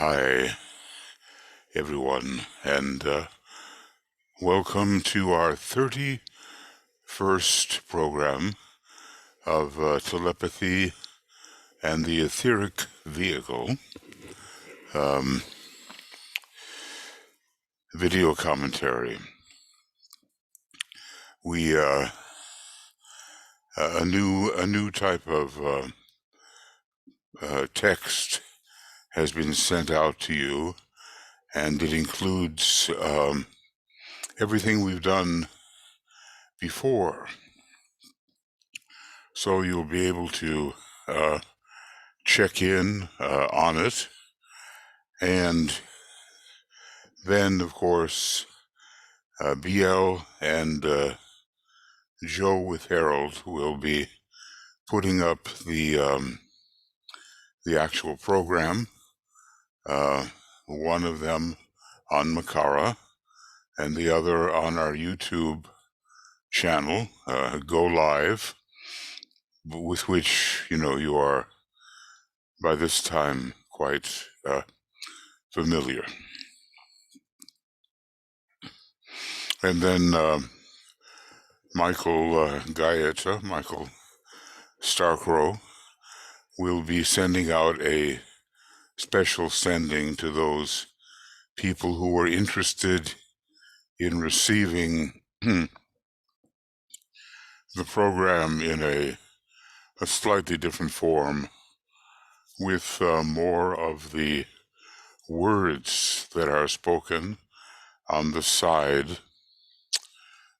Hi, everyone, and welcome to our 31st program of Telepathy and the Etheric Vehicle video commentary. We a new type of text has been sent out to you, and it includes everything we've done before. So you'll be able to check in on it, and then, of course, BL and Joe with Harold will be putting up the actual program, one of them on Makara and the other on our YouTube channel, Go Live, with which, you are by this time quite familiar. And then Michael Starcrow, will be sending out a special sending to those people who are interested in receiving the program in a slightly different form, with more of the words that are spoken on the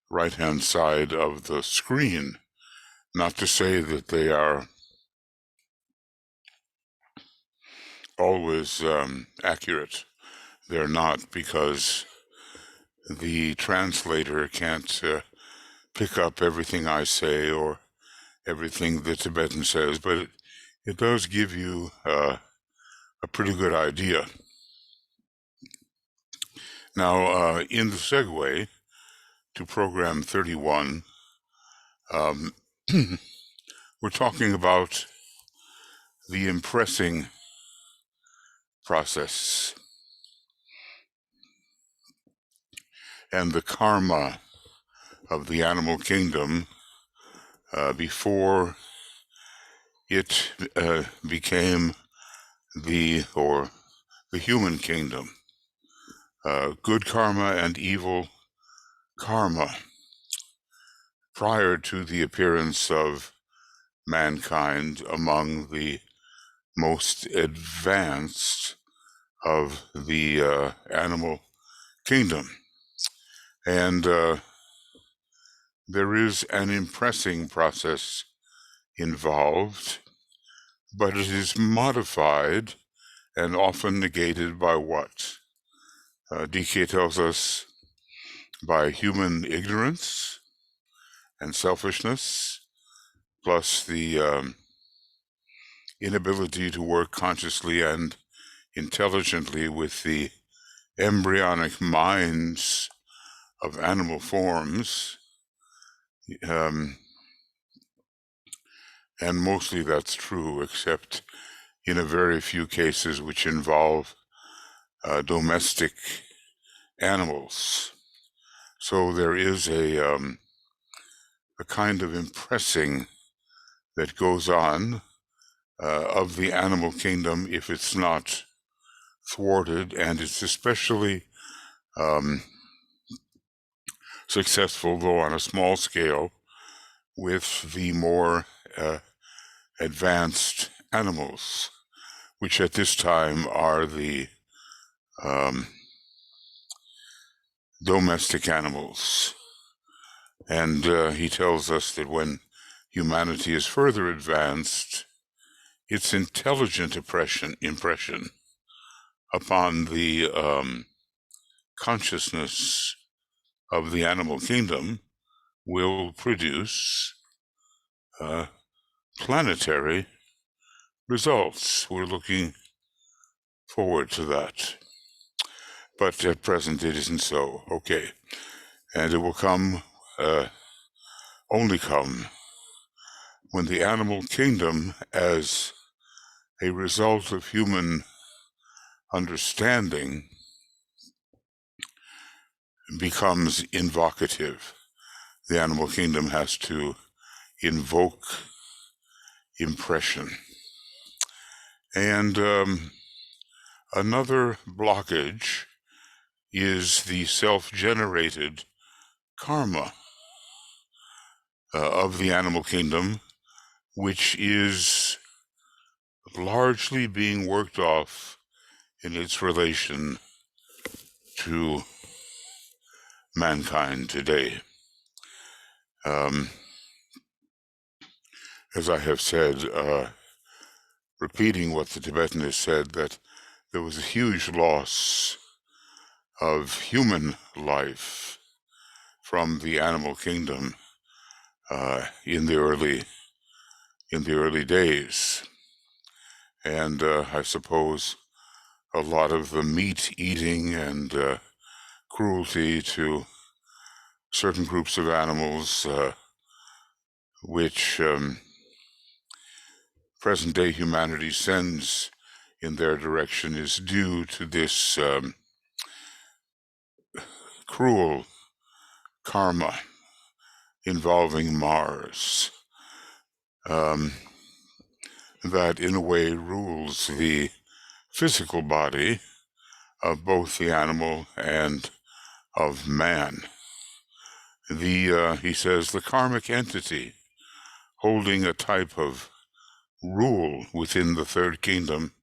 right-hand side of the screen. Not to say that they are always accurate. They're not, because the translator can't pick up everything I say or everything the Tibetan says, but it does give you a pretty good idea. Now, in the segue to program 31, we're talking about the impressing process and the karma of the animal kingdom before it became the human kingdom. Good karma and evil karma, prior to the appearance of mankind among the most advanced of the animal kingdom. And there is an impressing process involved, but it is modified and often negated by what? DK tells us by human ignorance and selfishness, plus the inability to work consciously and intelligently with the embryonic minds of animal forms, and mostly that's true, except in a very few cases which involve domestic animals. So there is a kind of impressing that goes on of the animal kingdom if it's not thwarted, and it's especially successful, though on a small scale, with the more advanced animals, which at this time are the domestic animals. And he tells us that when humanity is further advanced, its intelligent impression upon the consciousness of the animal kingdom will produce planetary results. We're looking forward to that. But at present it isn't so. Okay. And it will only come when the animal kingdom, as a result of human understanding becomes invocative. The animal kingdom has to invoke impression. And another blockage is the self-generated karma of the animal kingdom, which is largely being worked off in its relation to mankind today. As I have said, repeating what the Tibetan has said, that there was a huge loss of human life from the animal kingdom in the early days, and I suppose a lot of the meat eating and cruelty to certain groups of animals, which present-day humanity sends in their direction, is due to this cruel karma involving Mars, that in a way rules the physical body of both the animal and of man. He says, the karmic entity holding a type of rule within the third kingdom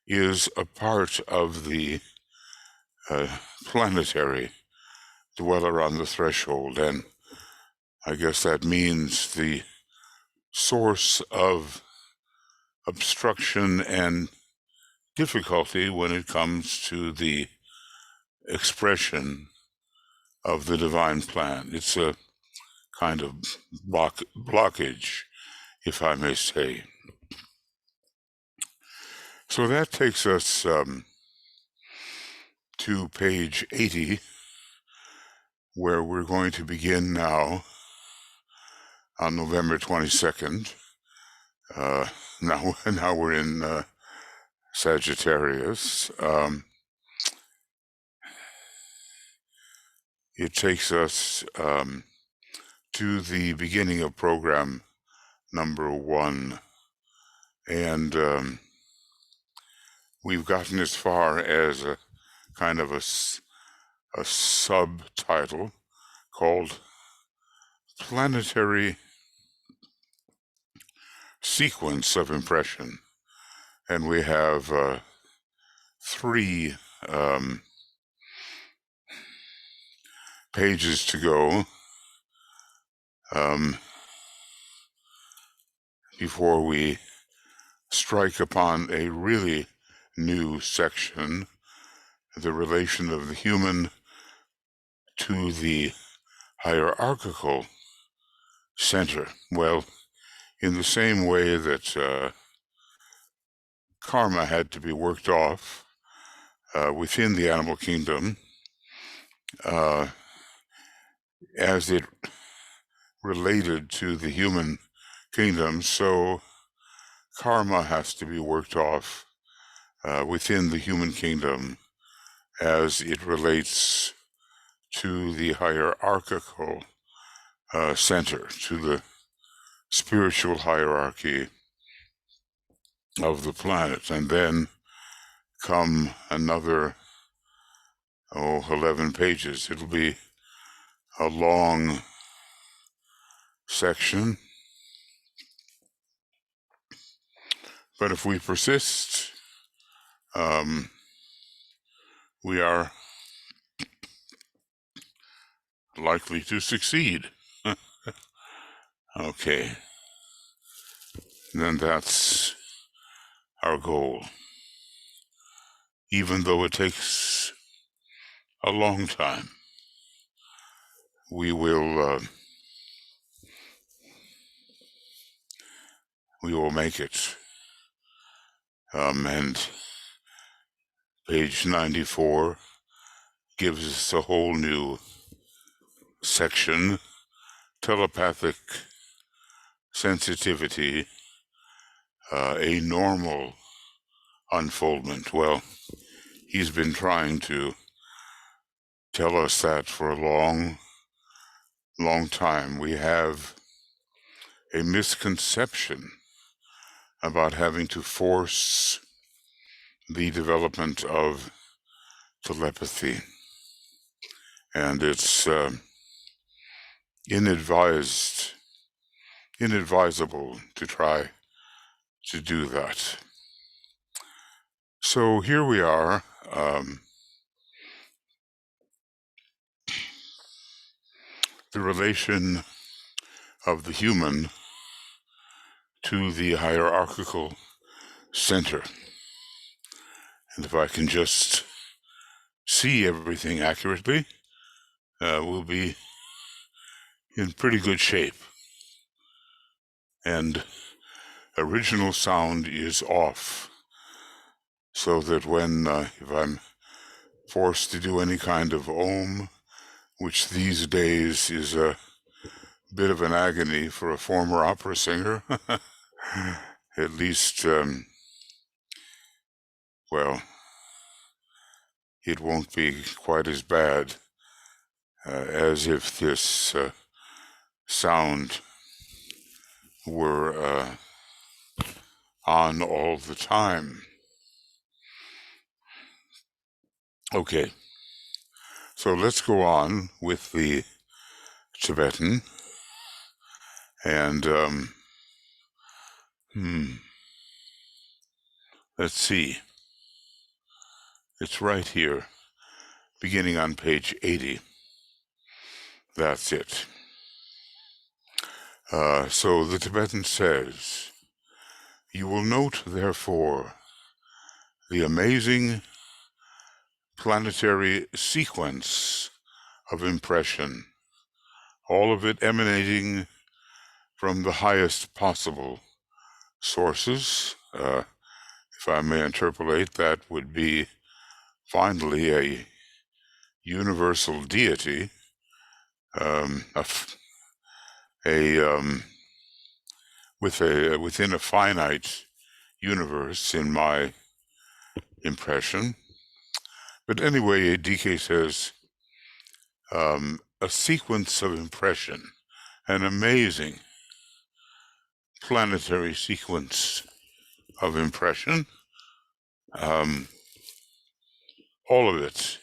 is a part of the planetary dweller on the threshold, and I guess that means the source of obstruction and difficulty when it comes to the expression of the divine plan. It's a kind of blockage, if I may say. So that takes us to page 80, where we're going to begin now on November 22nd. Now we're in Sagittarius. It takes us to the beginning of program number 1, and we've gotten as far as a kind of a subtitle called Planetary Sequence of Impression, and we have 3 pages to go before we strike upon a really new section, the relation of the human to the hierarchical center. Well, in the same way that karma had to be worked off within the animal kingdom, as it related to the human kingdom, so karma has to be worked off within the human kingdom as it relates to the hierarchical center, to the spiritual hierarchy of the planet. And then come another 11 pages. It'll be a long section, but if we persist, we are likely to succeed. Okay, then that's our goal, even though it takes a long time. We will make it. And page 94 gives us a whole new section, telepathic sensitivity, a normal unfoldment. Well, he's been trying to tell us that for a long, long time. We have a misconception about having to force the development of telepathy, and it's inadvisable to try to do that. So here we are, the relation of the human to the hierarchical center. And if I can just see everything accurately, we'll be in pretty good shape. And original sound is off, so that when, if I'm forced to do any kind of om, which these days is a bit of an agony for a former opera singer, at least, well, it won't be quite as bad as if this sound were on all the time. Okay, so let's go on with the Tibetan, and let's see. It's right here, beginning on page 80. That's it. So the Tibetan says, "You will note, therefore, the amazing planetary sequence of impression, all of it emanating from the highest possible sources." If I may interpolate, that would be finally a universal deity, within a finite universe, in my impression. But anyway, DK says, a sequence of impression, an amazing planetary sequence of impression, all of it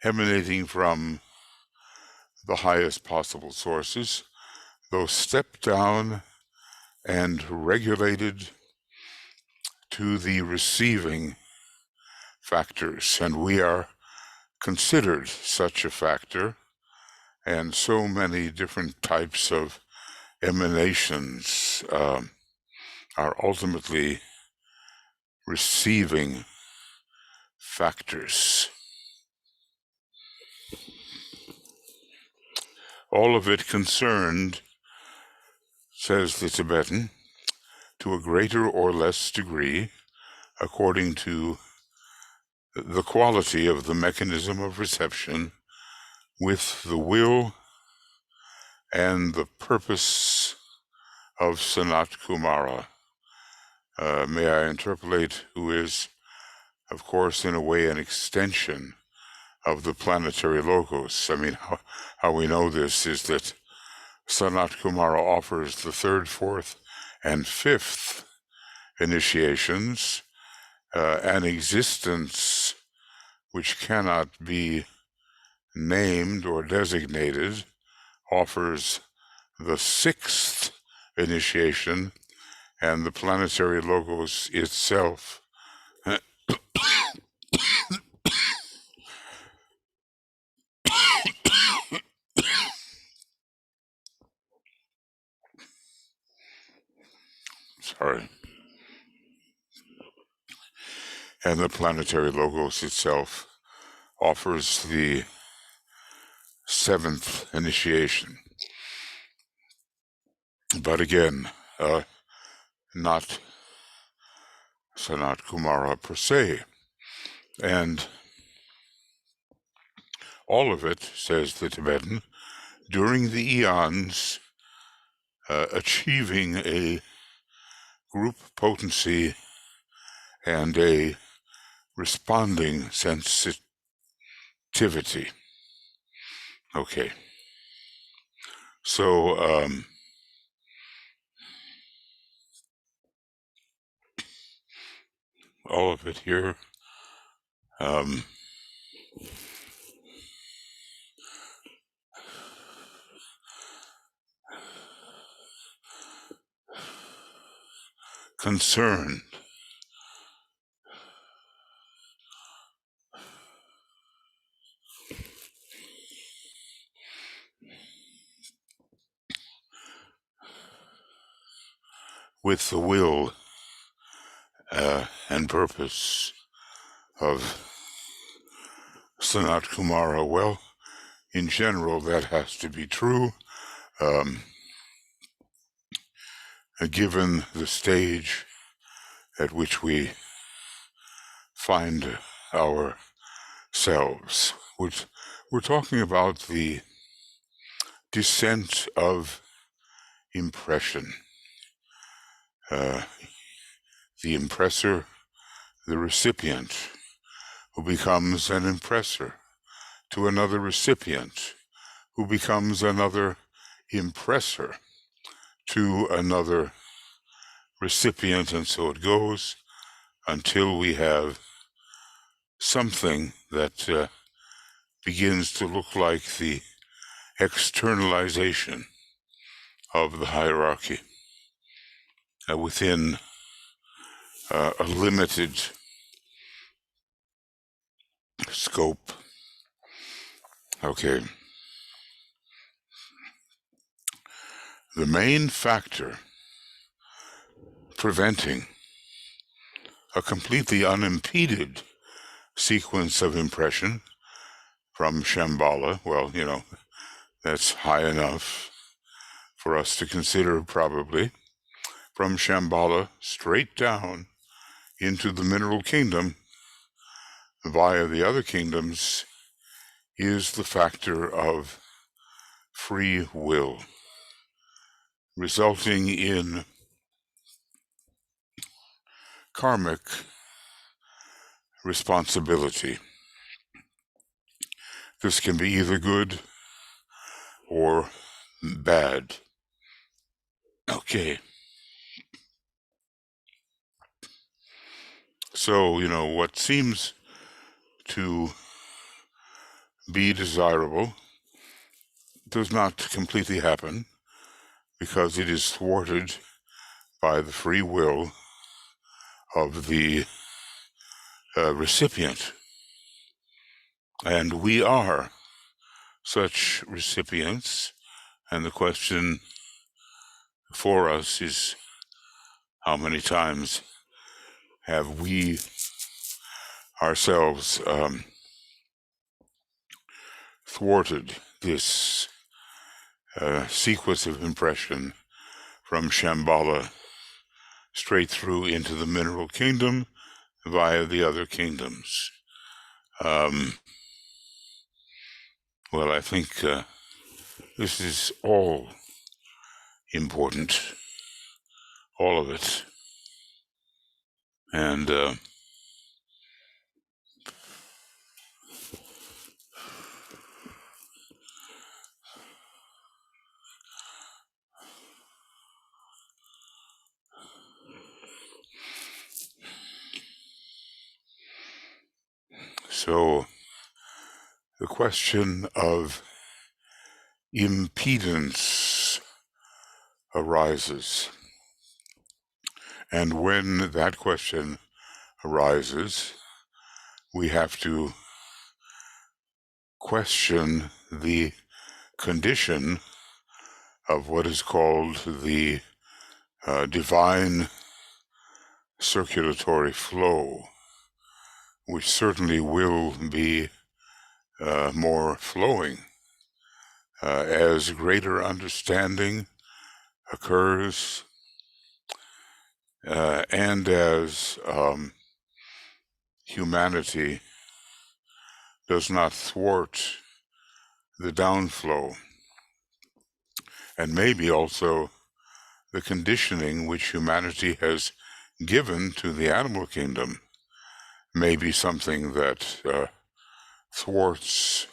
emanating from the highest possible sources, though stepped down and regulated to the receiving factors. And we are considered such a factor, and so many different types of emanations are ultimately receiving factors. All of it concerned, says the Tibetan, to a greater or less degree, according to the quality of the mechanism of reception, with the will and the purpose of Sanat Kumara. May I interpolate, who is, of course, in a way, an extension of the planetary logos. I mean, how we know this is that Sanat Kumara offers the third, fourth, and fifth initiations, an existence which cannot be named or designated, offers the sixth initiation, and the planetary logos itself sorry, and the planetary logos itself offers the seventh initiation. But again, not Sanat Kumara per se. And all of it, says the Tibetan, during the eons, achieving a group potency and a responding sensitivity. Okay. So, all of it here. Concerned with the will and purpose of Sanat Kumara. Well, in general, that has to be true, given the stage at which we find ourselves. We're talking about the descent of impression. The impressor, the recipient, who becomes an impressor to another recipient, who becomes another impressor to another recipient, and so it goes until we have something that begins to look like the externalization of the hierarchy within a limited scope. Okay. The main factor preventing a completely unimpeded sequence of impression from Shamballa, well, that's high enough for us to consider probably, from Shamballa straight down into the mineral kingdom via the other kingdoms, is the factor of free will, resulting in karmic responsibility. This can be either good or bad. Okay. So, what seems to be desirable does not completely happen because it is thwarted by the free will of the recipient. And we are such recipients, and the question for us is, how many times have we ourselves thwarted this sequence of impression from Shamballa straight through into the mineral kingdom via the other kingdoms? Well, I think this is all important, all of it. And so the question of impedance arises. And when that question arises, we have to question the condition of what is called the divine circulatory flow, which certainly will be more flowing as greater understanding occurs and as humanity does not thwart the downflow, and maybe also the conditioning which humanity has given to the animal kingdom may be something that thwarts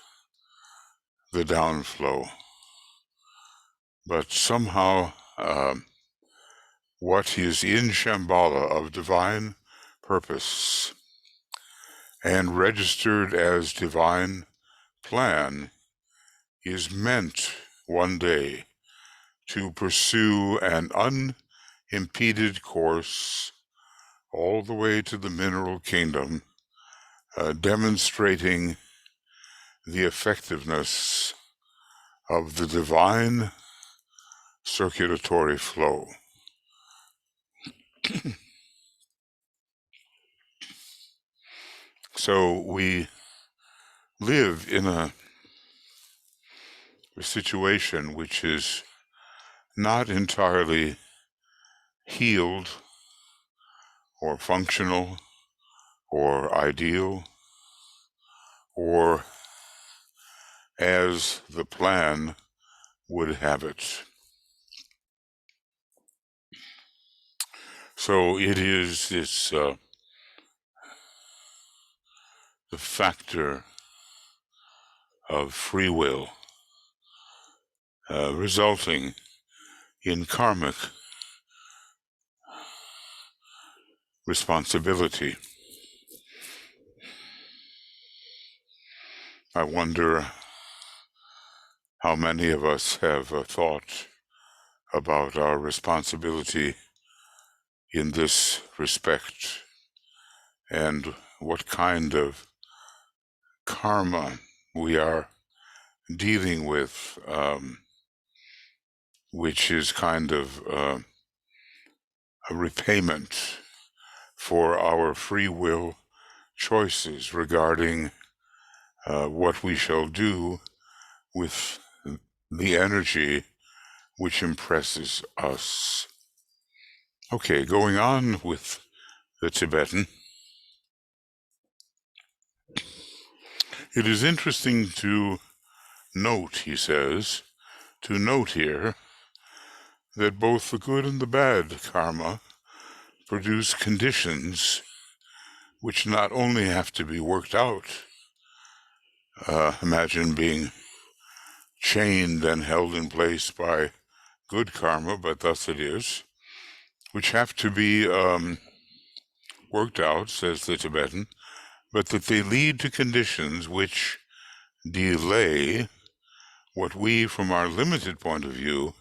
the downflow. But somehow what is in Shamballa of divine purpose and registered as divine plan is meant one day to pursue an unimpeded course all the way to the mineral kingdom, demonstrating the effectiveness of the divine circulatory flow. So we live in a situation which is not entirely healed or functional or ideal or as the plan would have it. So it is this the factor of free will resulting in karmic responsibility. I wonder how many of us have thought about our responsibility in this respect and what kind of karma we are dealing with, which is kind of a repayment for our free will choices regarding what we shall do with the energy which impresses us. Okay, going on with the Tibetan. It is interesting to note, he says, to note here that both the good and the bad karma produce conditions which not only have to be worked out. Imagine being chained and held in place by good karma, but thus it is, which have to be worked out, says the Tibetan, but that they lead to conditions which delay what we, from our limited point of view,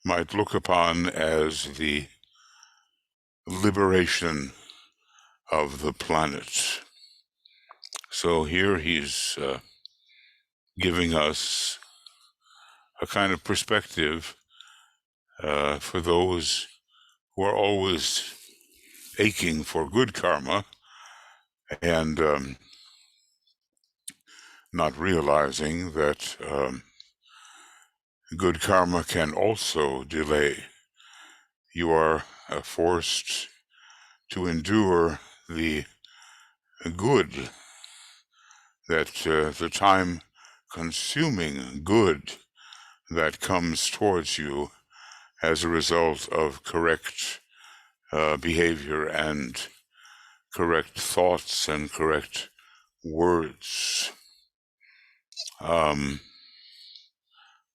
might look upon as the liberation of the planet. So here he's giving us a kind of perspective for those who are always aching for good karma and not realizing that good karma can also delay. You are forced to endure the good, that the time-consuming good that comes towards you as a result of correct behavior and correct thoughts and correct words.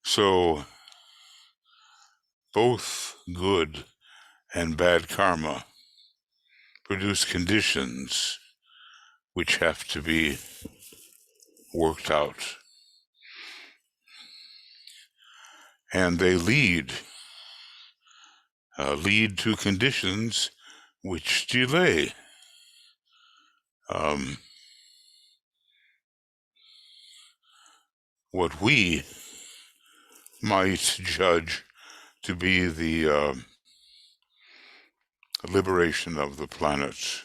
So both good and bad karma produce conditions which have to be worked out. And they lead to conditions which delay. What we might judge to be the liberation of the planet.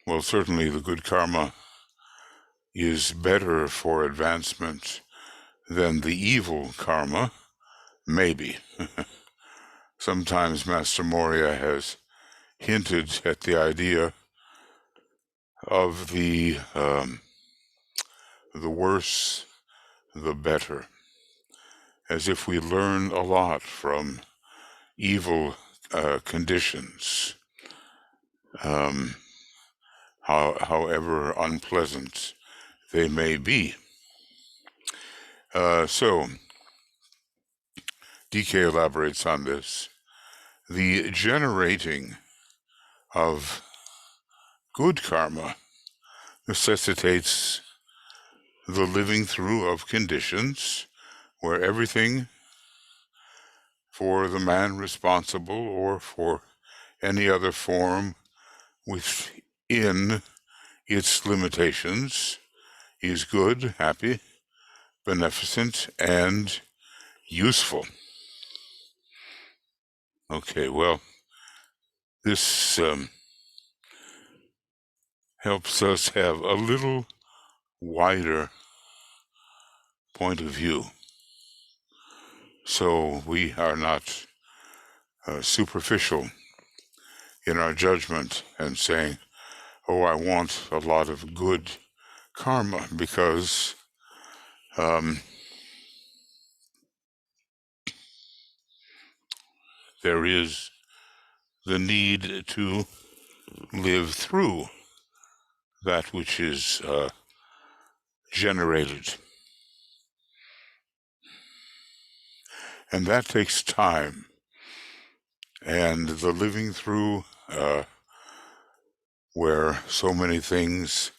Well, certainly the good karma is better for advancement than the evil karma, maybe. Sometimes Master Moria has hinted at the idea of the worse, the better, as if we learn a lot from evil conditions. however unpleasant they may be. So, DK elaborates on this. The generating of good karma necessitates the living through of conditions where everything for the man responsible or for any other form within its limitations is good, happy, beneficent, and useful. Okay, well, this helps us have a little wider point of view. So we are not superficial in our judgment and saying, oh, I want a lot of good karma, because there is the need to live through that which is generated. And that takes time. And the living through where so many things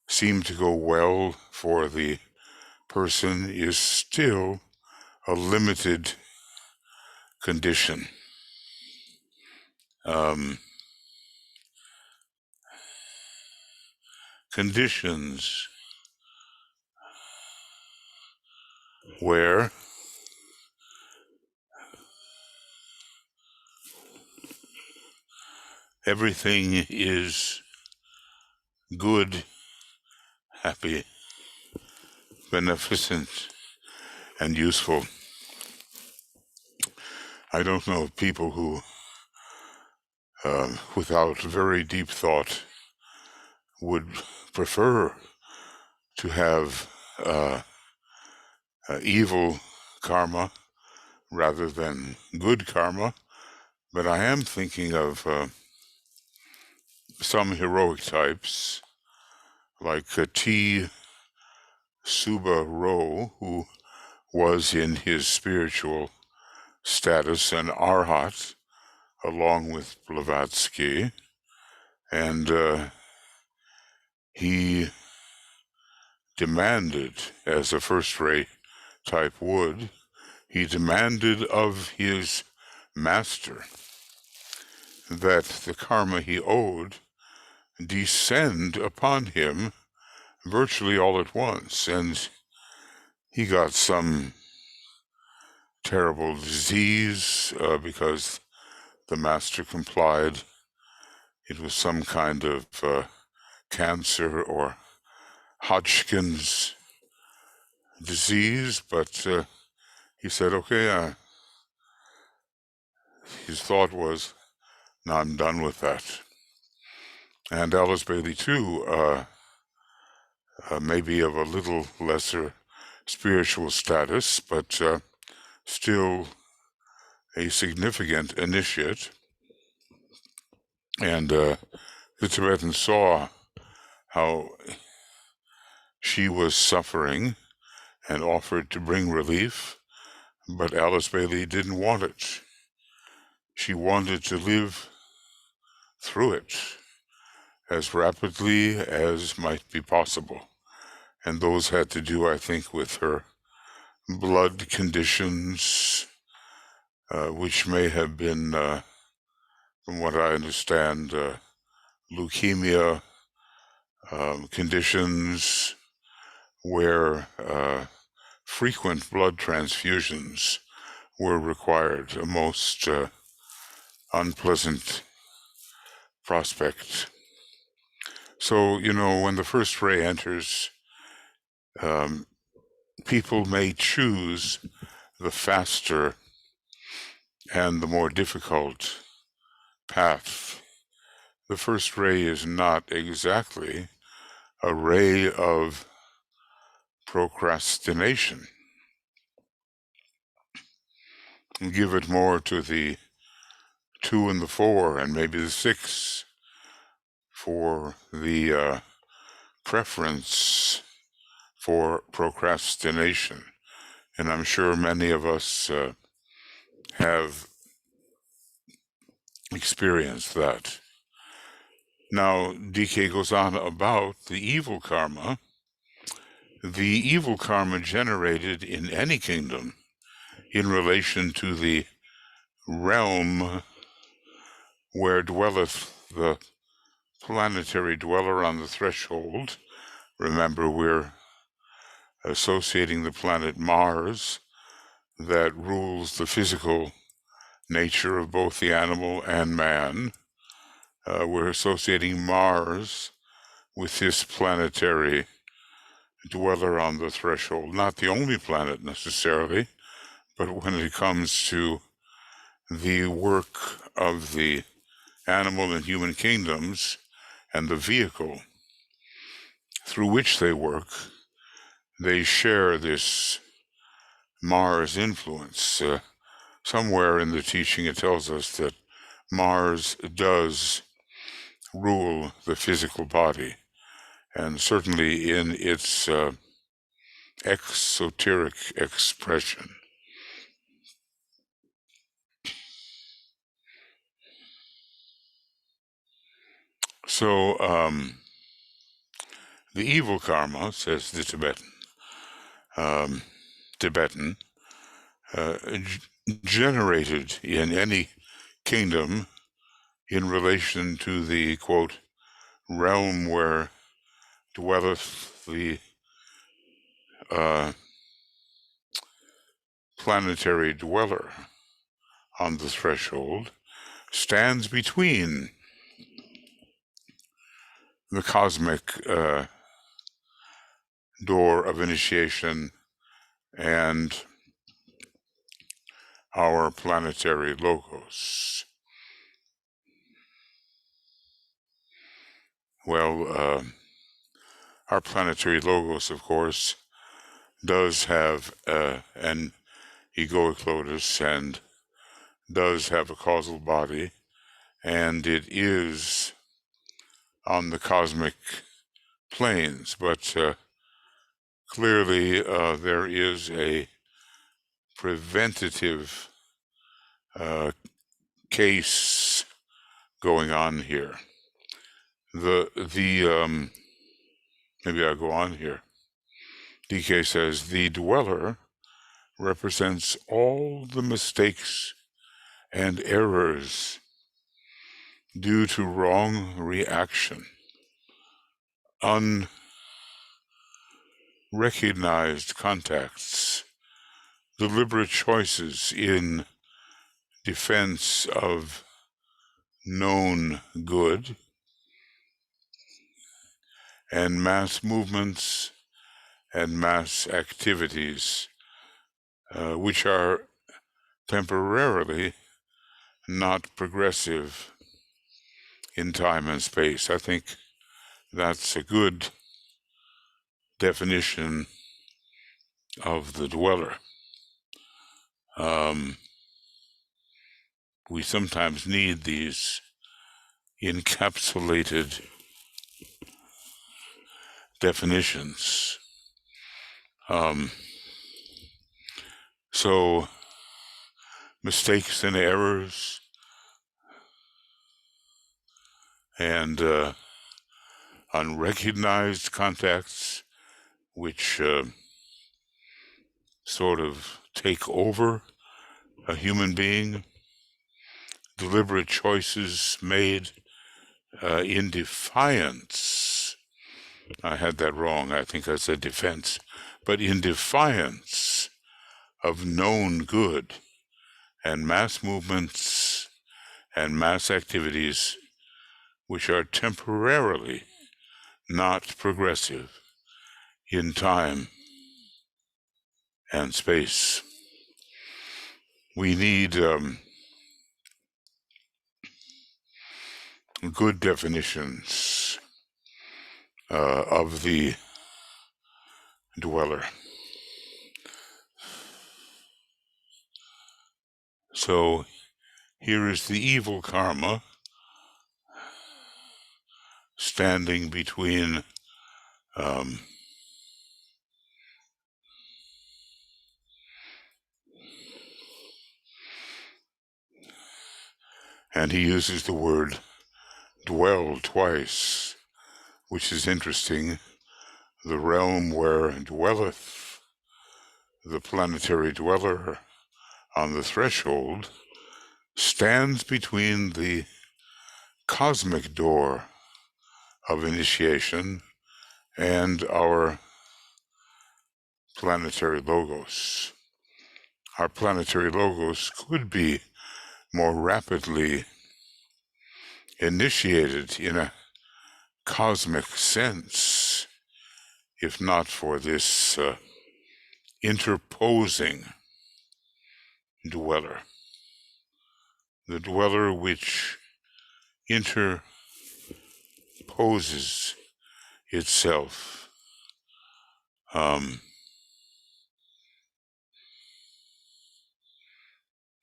seem to go well for the person is still a limited condition. Conditions where everything is good, happy, beneficent, and useful. I don't know of people who, without very deep thought, would prefer to have evil karma rather than good karma. But I am thinking of some heroic types, like T. Suba Ro, who was in his spiritual status an arhat, along with Blavatsky, and he demanded, as a first-rate type would, he demanded of his master that the karma he owed descend upon him virtually all at once, and he got some terrible disease because the master complied. It was some kind of cancer or Hodgkin's disease, but he said, okay, his thought was, no, I'm done with that. And Alice Bailey, too, maybe of a little lesser spiritual status, but still a significant initiate. And the Tibetan saw how she was suffering and offered to bring relief, but Alice Bailey didn't want it. She wanted to live through it as rapidly as might be possible. And those had to do, I think, with her blood conditions, which may have been, from what I understand, leukemia conditions where frequent blood transfusions were required, a most unpleasant prospect. So, you know, when the first ray enters, people may choose the faster and the more difficult path. The first ray is not exactly a ray of procrastination. Give it more to the 2 and the 4 and maybe the 6 for the preference for procrastination. And I'm sure many of us have experienced that. Now, DK goes on about the evil karma. The evil karma generated in any kingdom in relation to the realm where dwelleth the planetary dweller on the threshold. Remember, we're associating the planet Mars that rules the physical nature of both the animal and man. We're associating Mars with this planetary dweller on the threshold. Not the only planet necessarily, but when it comes to the work of the animal and human kingdoms and the vehicle through which they work, they share this Mars influence. Somewhere in the teaching it tells us that Mars does rule the physical body, and certainly in its exoteric expression. So, the evil karma, says the Tibetan, generated in any kingdom in relation to the, quote, realm where dwelleth the planetary dweller on the threshold, stands between the cosmic door of initiation and our planetary logos. Well, our planetary logos, of course, does have an egoic lotus and does have a causal body, and it is on the cosmic planes, but clearly there is a preventative case going on here. Maybe I'll go on here. DK says, the dweller represents all the mistakes and errors due to wrong reaction, unrecognized contacts, deliberate choices in defense of known good, and mass movements and mass activities, which are temporarily not progressive in time and space. I think that's a good definition of the dweller. We sometimes need these encapsulated definitions. So, mistakes and errors and unrecognized contacts, which sort of take over a human being, deliberate choices made in defiance. I had that wrong. I think I said defense. But in defiance of known good, and mass movements and mass activities which are temporarily not progressive in time and space. We need good definitions of the dweller. So here is the evil karma standing between and he uses the word dwell twice, which is interesting. The realm where dwelleth the planetary dweller on the threshold stands between the cosmic door of initiation and our planetary logos. Our planetary logos could be more rapidly initiated in a cosmic sense, if not for this interposing dweller, the dweller which interposes itself.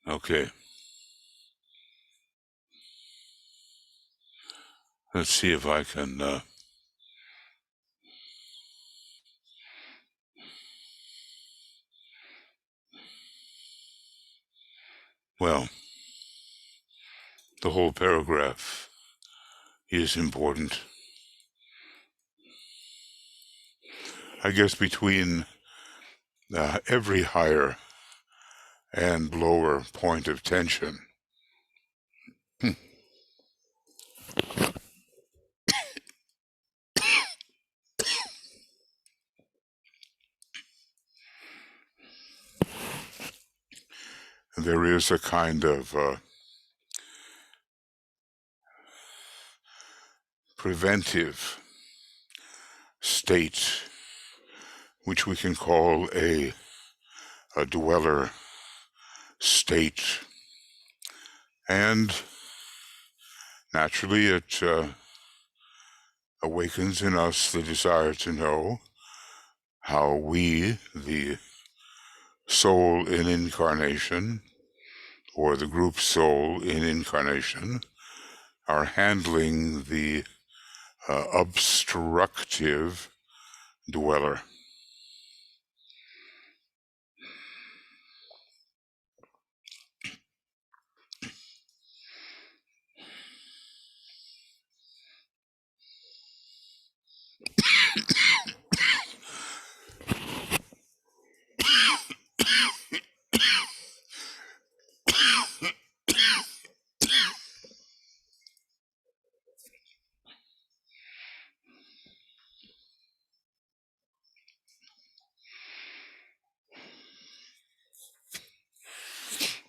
Okay. Let's see if I can well, the whole paragraph is important. I guess between every higher and lower point of tension, there is a kind of preventive state which we can call a dweller state, and naturally it awakens in us the desire to know how we, the soul in incarnation, or the group soul in incarnation, are handling the obstructive dweller.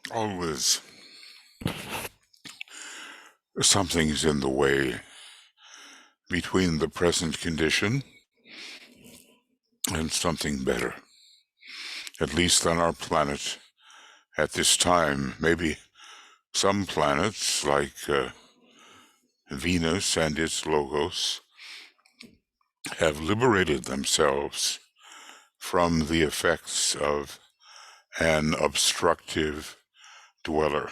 Always something's in the way between the present condition and something better, at least on our planet at this time. Maybe some planets, like Venus and its logos, have liberated themselves from the effects of an obstructive dweller.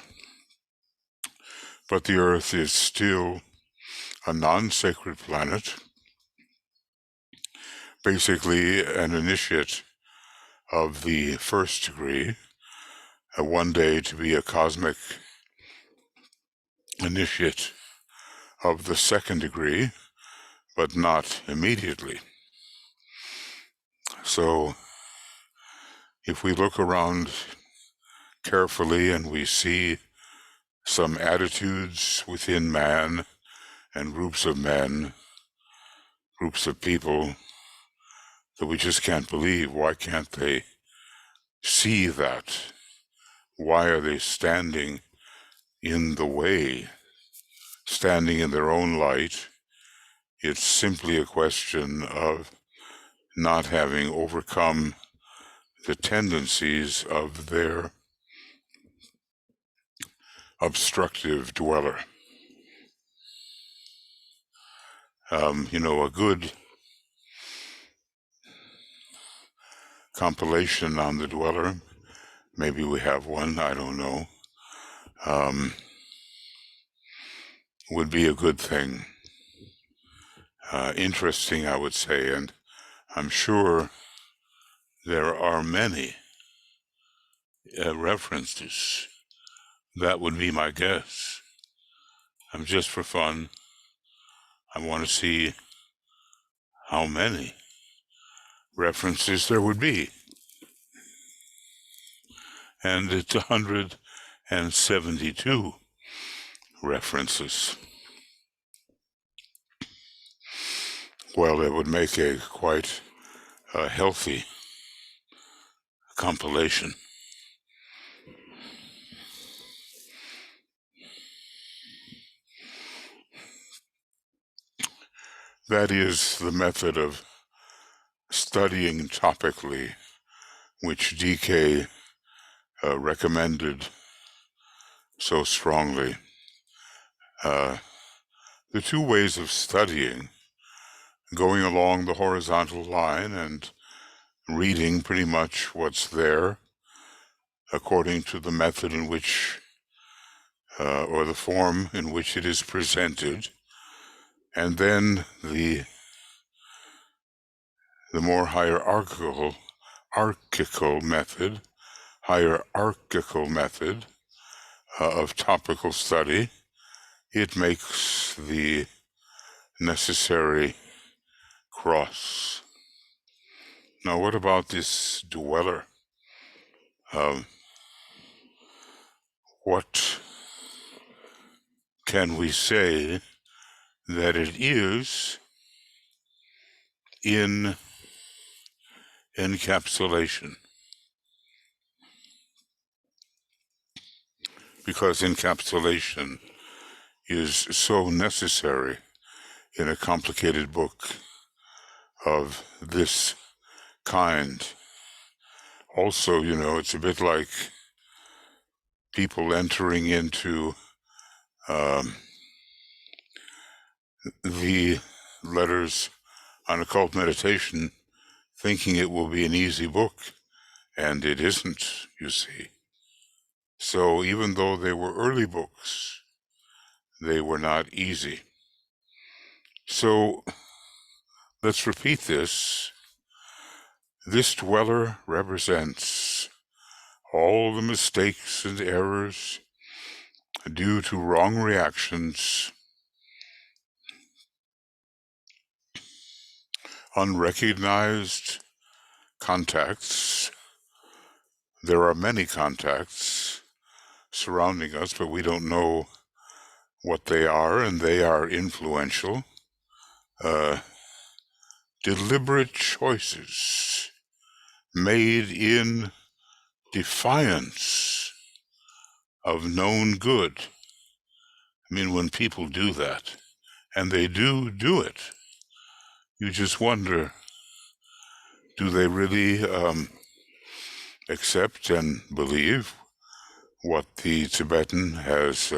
But the Earth is still a non-sacred planet, basically an initiate of the first degree, one day to be a cosmic initiate of the second degree, but not immediately. So if we look around carefully and we see some attitudes within man and groups of men, groups of people, that we just can't believe. Why can't they see that? Why are they standing in the way, standing in their own light? It's simply a question of not having overcome the tendencies of their obstructive dweller. A good compilation on the dweller, maybe we have one, I don't know, would be a good thing. interesting, I would say, and I'm sure there are many references. That would be my guess. Just for fun, I want to see how many references there would be. And it's 172 references. Well, it would make a quite healthy compilation. That is the method of studying topically, which DK recommended so strongly. The two ways of studying, going along the horizontal line and reading pretty much what's there according to the method in which, or the form in which it is presented, and then the more hierarchical method of topical study. It makes the necessary cross. Now, what about this dweller? What can we say that it is in encapsulation? Because encapsulation is so necessary in a complicated book of this kind. Also, it's a bit like people entering into the letters on occult meditation thinking it will be an easy book, and it isn't, you see. So even though they were early books, they were not easy. So let's repeat this. This dweller represents all the mistakes and errors due to wrong reactions, unrecognized contacts. There are many contacts surrounding us, but we don't know what they are, and they are influential. Deliberate choices made in defiance of known good. I mean, when people do that, and they do it, you just wonder, do they really accept and believe what the Tibetan has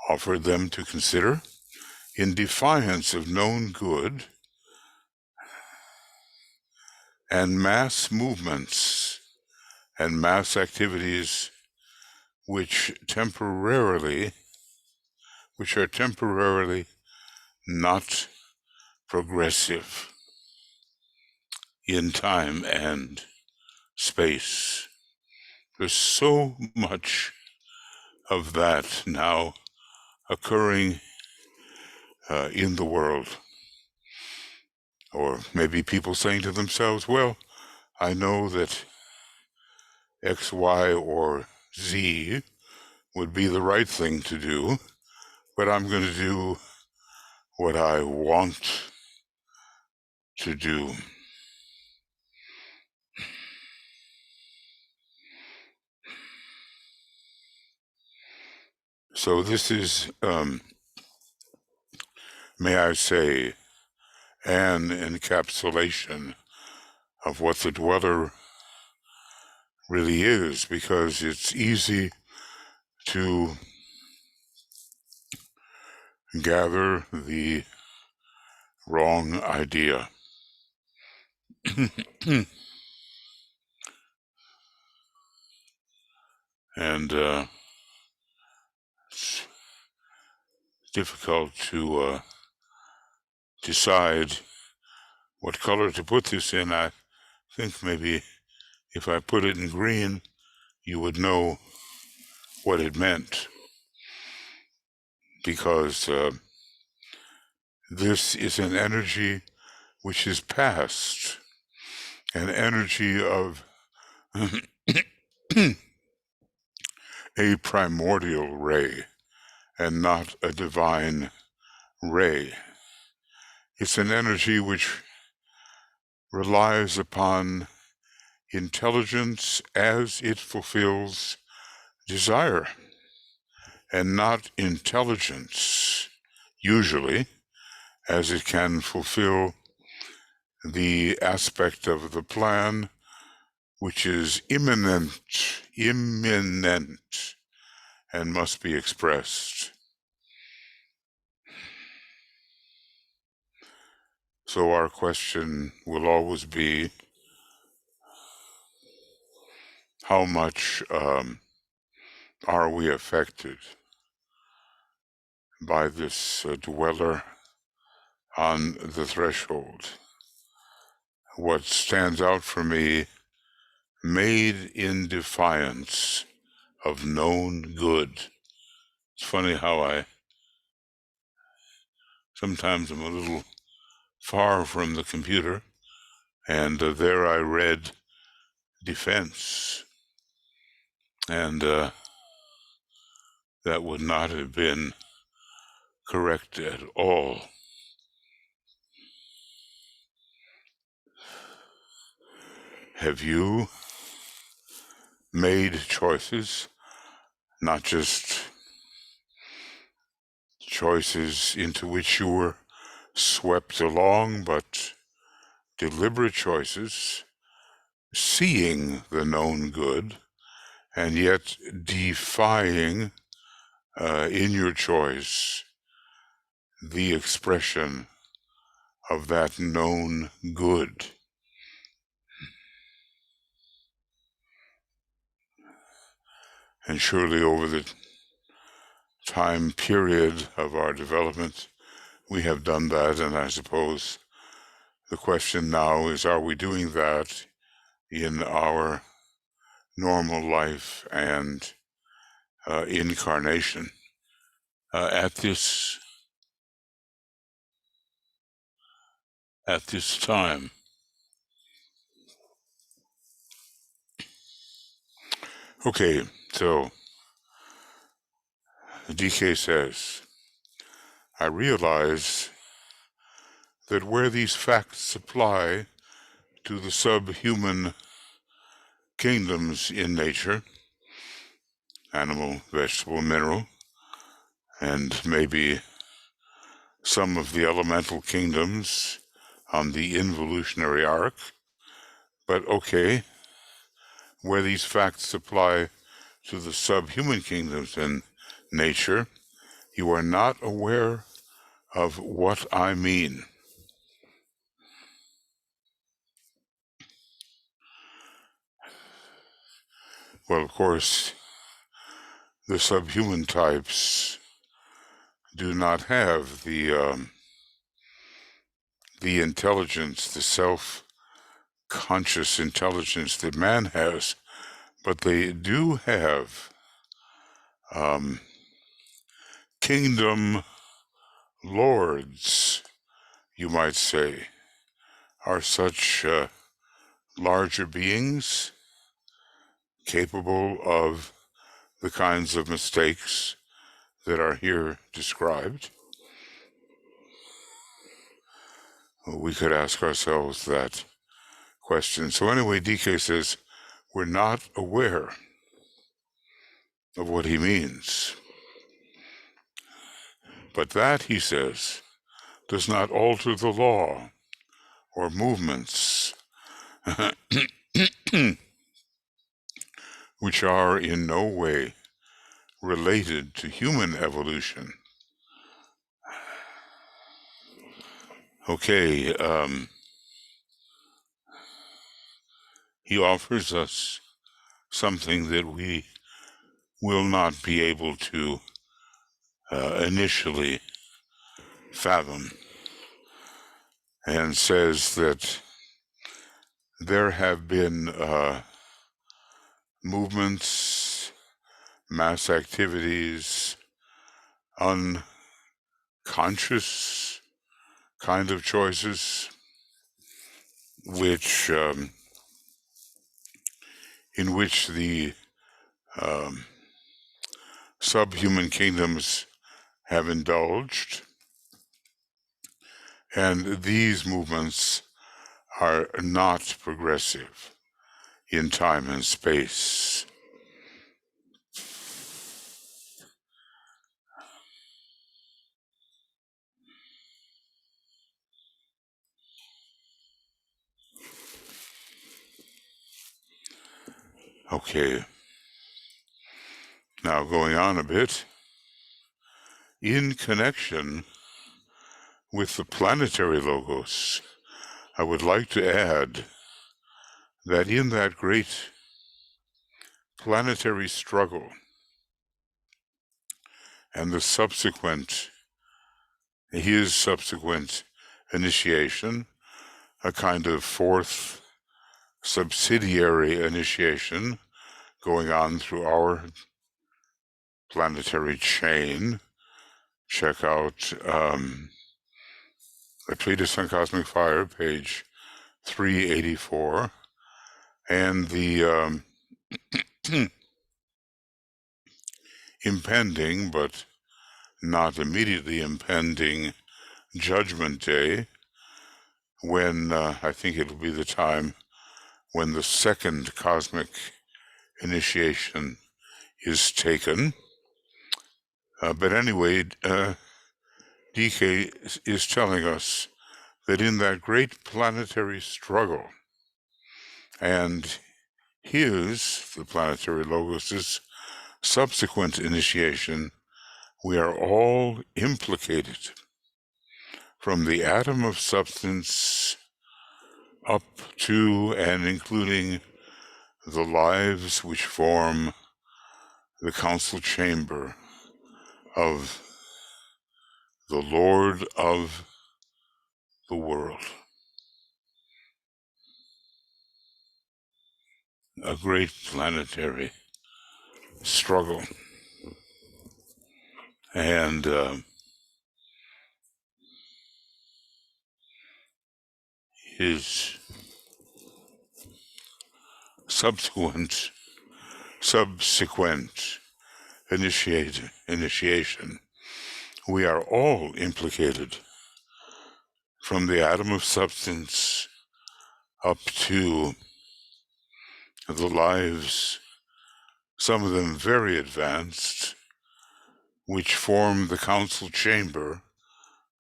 offered them to consider? In defiance of known good and mass movements and mass activities which are temporarily not progressive in time and space. There's so much of that now occurring in the world. Or maybe people saying to themselves, well, I know that X, Y, or Z would be the right thing to do, but I'm going to do what I want to do. So this is, may I say, an encapsulation of what the dweller really is, because it's easy to gather the wrong idea. And it's difficult to decide what color to put this in, I think maybe if I put it in green, you would know what it meant. Because this is an energy which is past, an energy of a primordial ray and not a divine ray. It's an energy which relies upon intelligence as it fulfills desire, and not intelligence, usually, as it can fulfill the aspect of the plan which is imminent, and must be expressed. So our question will always be, how much are we affected by this dweller on the threshold? What stands out for me, made in defiance of known good. It's funny how sometimes I'm a little far from the computer, and there I read defense, and that would not have been correct at all. Have you made choices, not just choices into which you were swept along, but deliberate choices, seeing the known good, and yet defying in your choice the expression of that known good? And surely over the time period of our development, we have done that, and I suppose the question now is, are we doing that in our normal life and incarnation at this time? Okay, so DK says, I realize that where these facts apply to the subhuman kingdoms in nature, animal, vegetable, mineral, and maybe some of the elemental kingdoms on the evolutionary arc, but okay, where these facts apply to the subhuman kingdoms in nature, you are not aware of what I mean. Well, of course, the subhuman types do not have the intelligence, the self-conscious intelligence that man has, but they do have kingdom lords, you might say, are such larger beings capable of the kinds of mistakes that are here described. We could ask ourselves that question. So anyway, DK says, we're not aware of what he means. But that, he says, does not alter the law or movements which are in no way related to human evolution. Okay, he offers us something that we will not be able to initially fathom. and says that there have been movements, mass activities, unconscious kind of choices, which in which the subhuman kingdoms have indulged, and these movements are not progressive in time and space. Okay, now going on a bit, in connection with the planetary logos, I would like to add that in that great planetary struggle and his subsequent initiation, a kind of fourth subsidiary initiation going on through our planetary chain. Check out a treatise on cosmic fire, page 384, and the impending, but not immediately impending, Judgment Day, when I think it'll be the time when the second cosmic initiation is taken. But anyway, DK is telling us that in that great planetary struggle, and the planetary logos' subsequent initiation, we are all implicated from the atom of substance up to and including the lives which form the council chamber of the Lord of the world. A great planetary struggle. And his subsequent initiation, we are all implicated from the atom of substance up to the lives, some of them very advanced, which form the council chamber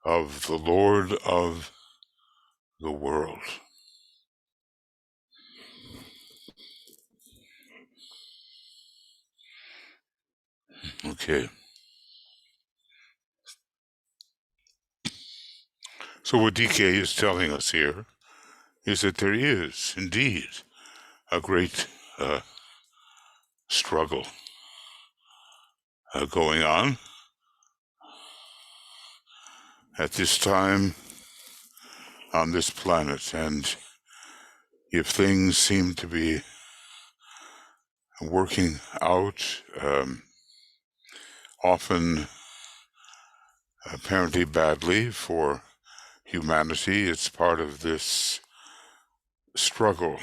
of the Lord of the world. Okay. So what DK is telling us here is that there is indeed a great struggle going on at this time on this planet, and if things seem to be working out, often apparently badly for humanity, it's part of this struggle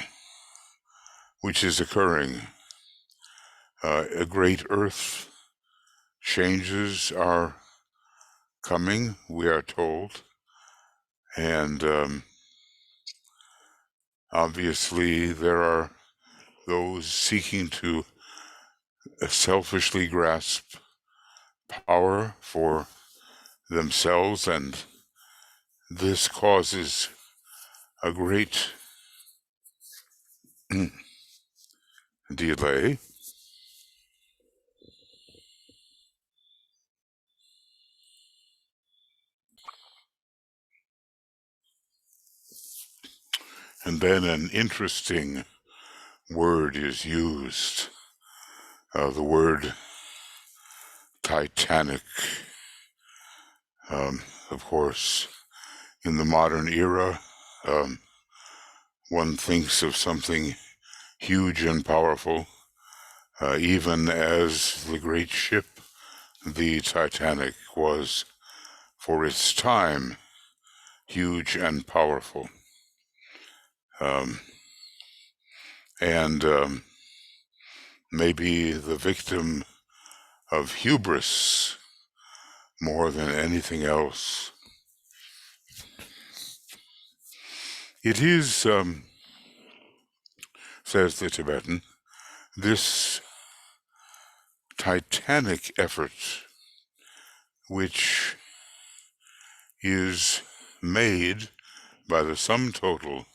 which is occurring. A great earth changes are coming, we are told, and obviously there are those seeking to selfishly grasp power for themselves, and this causes a great delay. And then an interesting word is used, the word Titanic. Of course, in the modern era, one thinks of something huge and powerful, even as the great ship, the Titanic, was for its time huge and powerful. And maybe the victim of hubris more than anything else. It is, says the Tibetan, this titanic effort which is made by the sum total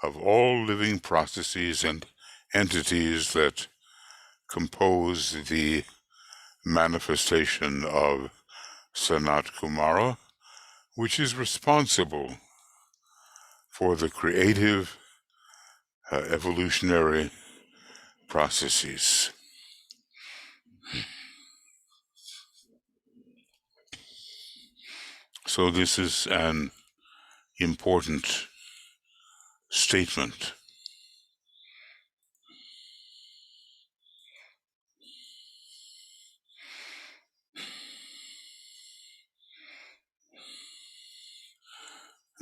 of all living processes and entities that compose the manifestation of Sanat Kumara, which is responsible for the creative evolutionary processes. So this is an important statement.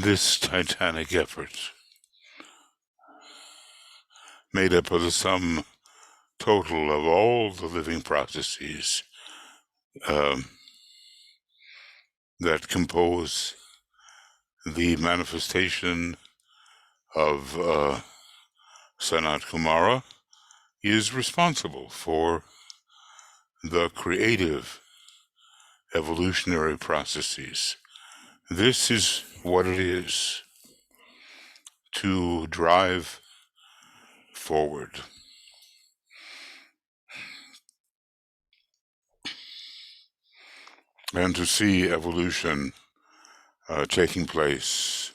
This titanic effort, made up of the sum total of all the living processes that compose the manifestation of Sanat Kumara, is responsible for the creative evolutionary processes. This is what it is to drive forward. And to see evolution taking place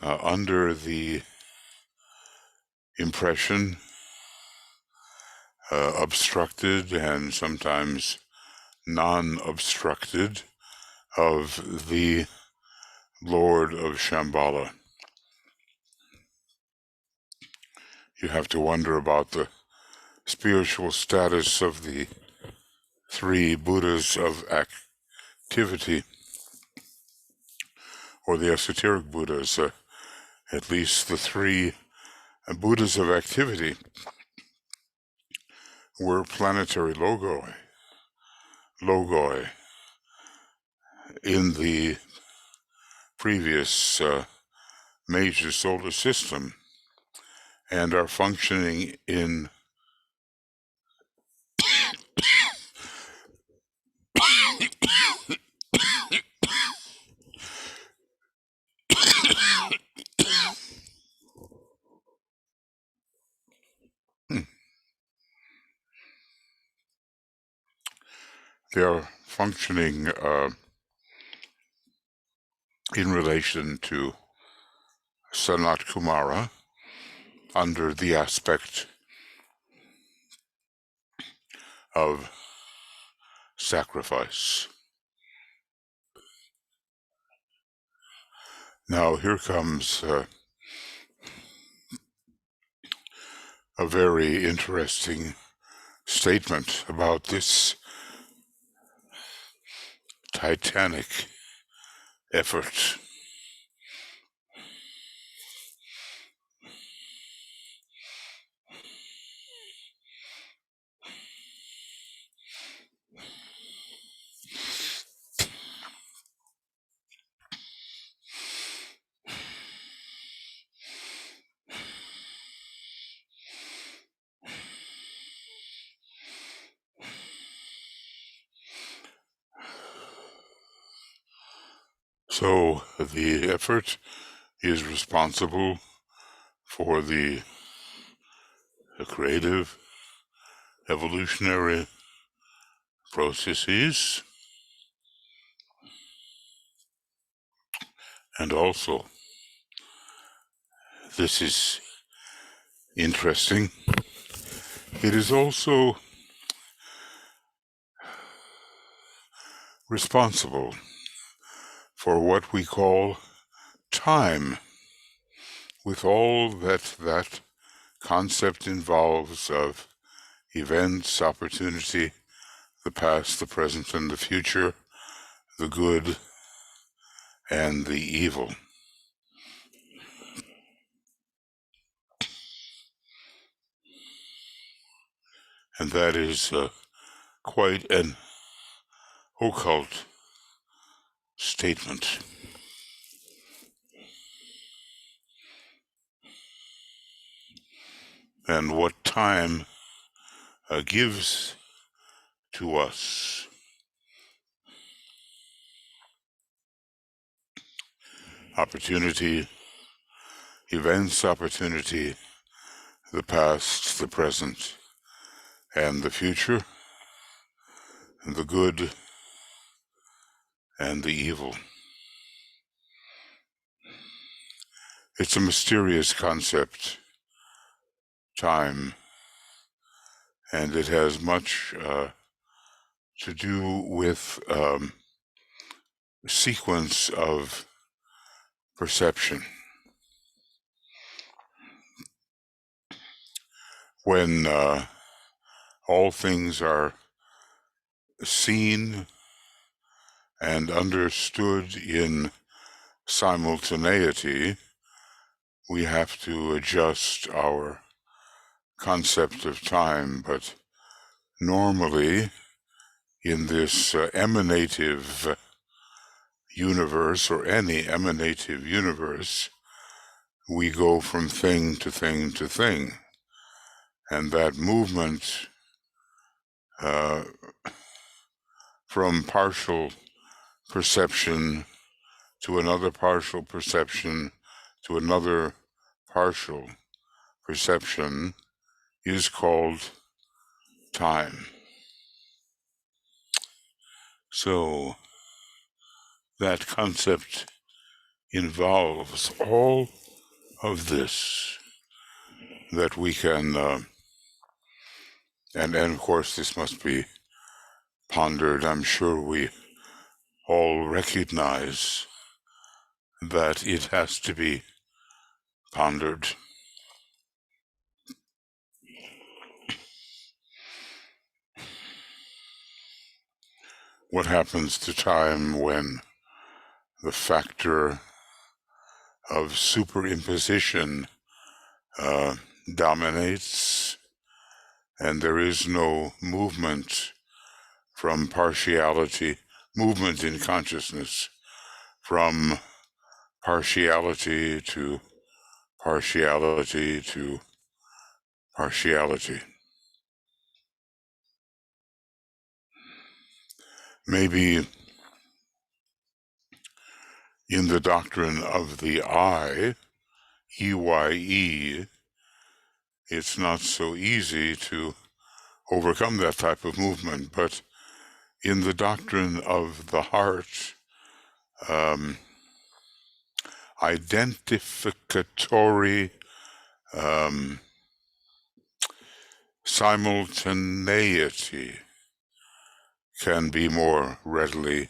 under the impression, obstructed and sometimes non-obstructed, of the Lord of Shamballa. You have to wonder about the spiritual status of the three Buddhas of activity, or the esoteric Buddhas, at least the three Buddhas of activity were planetary logoi in the previous major solar system, and are functioning in they are functioning in relation to Sanat Kumara under the aspect of sacrifice. Now here comes a very interesting statement about this titanic effort. So the effort is responsible for the creative evolutionary processes, and also, this is interesting, it is also responsible for what we call time, with all that concept involves of events, opportunity, the past, the present, and the future, the good and the evil. And that is quite an occult statement. And what time gives to us. Opportunity, events, opportunity, the past, the present, and the future, and the good and the evil. It's a mysterious concept, time, and it has much to do with sequence of perception. When all things are seen and understood in simultaneity, we have to adjust our concept of time, but normally in this emanative universe, or any emanative universe, we go from thing to thing to thing. And that movement from partial perception to another partial perception to another partial perception is called time. So that concept involves all of this that we can, and of course this must be pondered. I'm sure we all recognize that it has to be pondered. What happens to time when the factor of superimposition dominates, and there is no movement from partiality, movement in consciousness from partiality to partiality to partiality. Maybe in the doctrine of the I, EYE, it's not so easy to overcome that type of movement, but in the doctrine of the heart, identificatory simultaneity can be more readily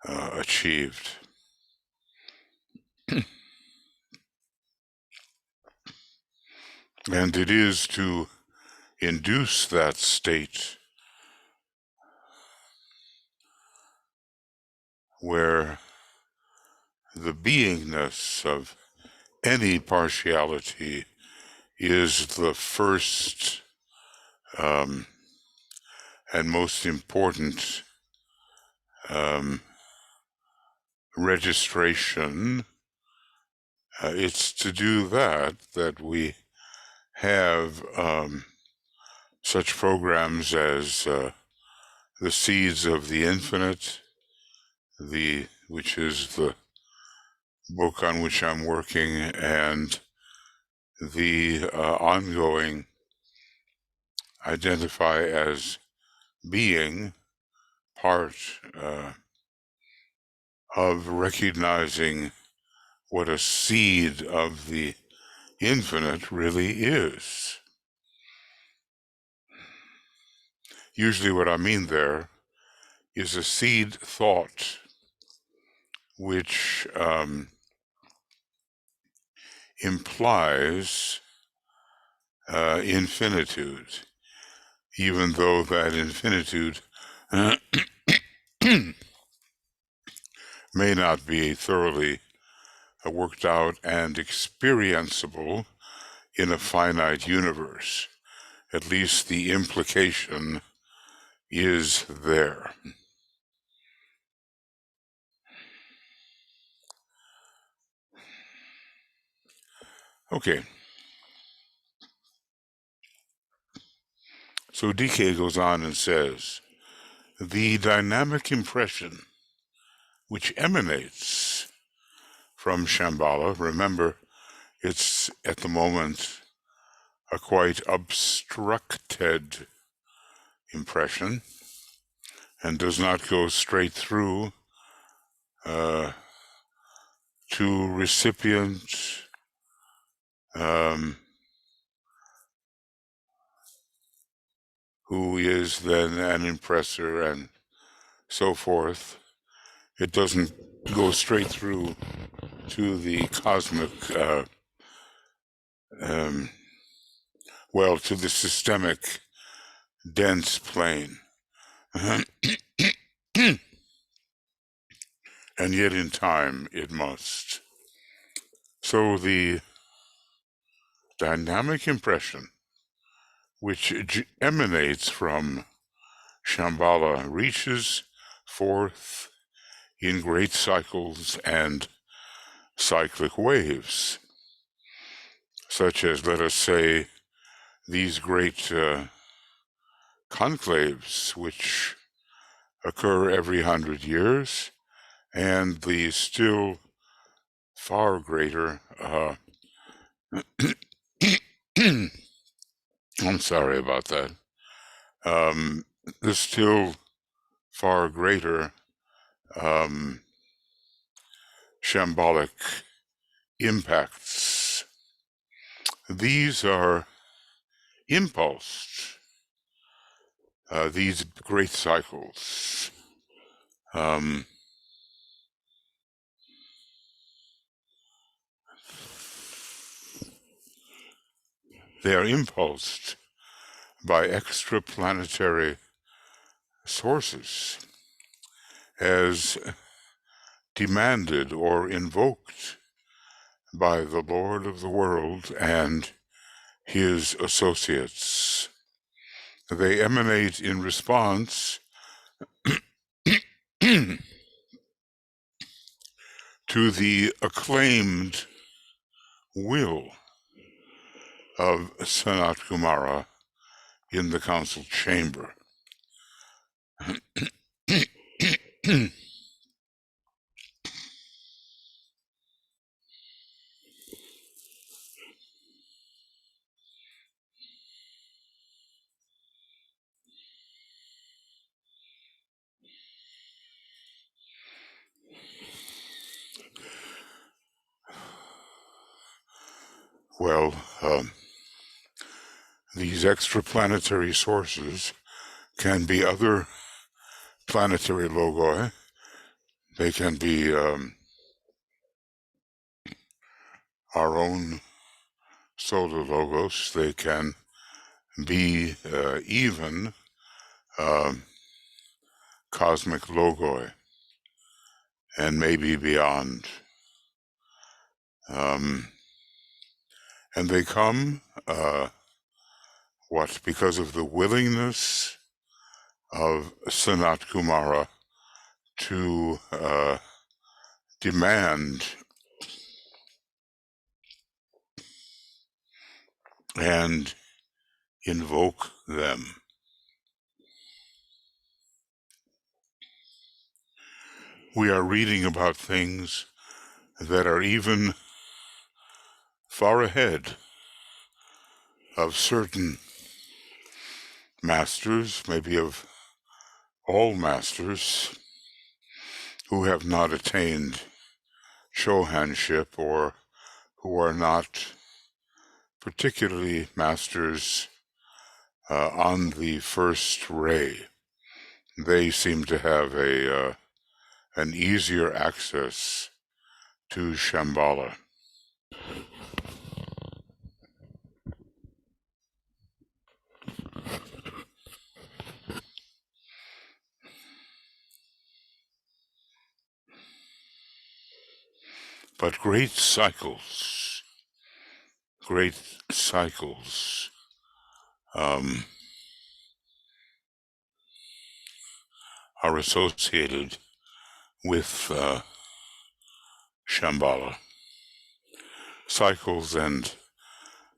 achieved. And it is to induce that state where the beingness of any partiality is the first and most important registration. It's to do that we have such programs as the Seeds of the Infinite, which is the book on which I'm working, and the ongoing Identify as Being part of recognizing what a seed of the infinite really is. Usually what I mean there is a seed thought which implies infinitude, even though that infinitude may not be thoroughly worked out and experienceable in a finite universe. At least the implication is there. Okay. So DK goes on and says, the dynamic impression which emanates from Shamballa, remember, it's at the moment a quite obstructed impression and does not go straight through to recipient, who is then an impressor and so forth. It doesn't go straight through to the cosmic, well, to the systemic dense plane. And yet in time it must. So the dynamic impression which emanates from Shamballa reaches forth in great cycles and cyclic waves, such as, let us say, these great conclaves which occur every 100 years, and the still far greater I'm sorry about that. The still far greater shambolic impacts. These are impulsed, these great cycles. They are impulsed by extraplanetary sources as demanded or invoked by the Lord of the world and his associates. They emanate in response to the acclaimed will of Sanat Kumara in the council chamber. Well, these extraplanetary sources can be other planetary logoi. They can be our own solar logos. They can be even cosmic logoi, and maybe beyond. And they come, because of the willingness of Sanat Kumara to demand and invoke them. We are reading about things that are even far ahead of certain masters, maybe of all masters, who have not attained Shohanship or who are not particularly masters on the first ray. They seem to have a an easier access to Shamballa. But great cycles are associated with Shamballa. Cycles and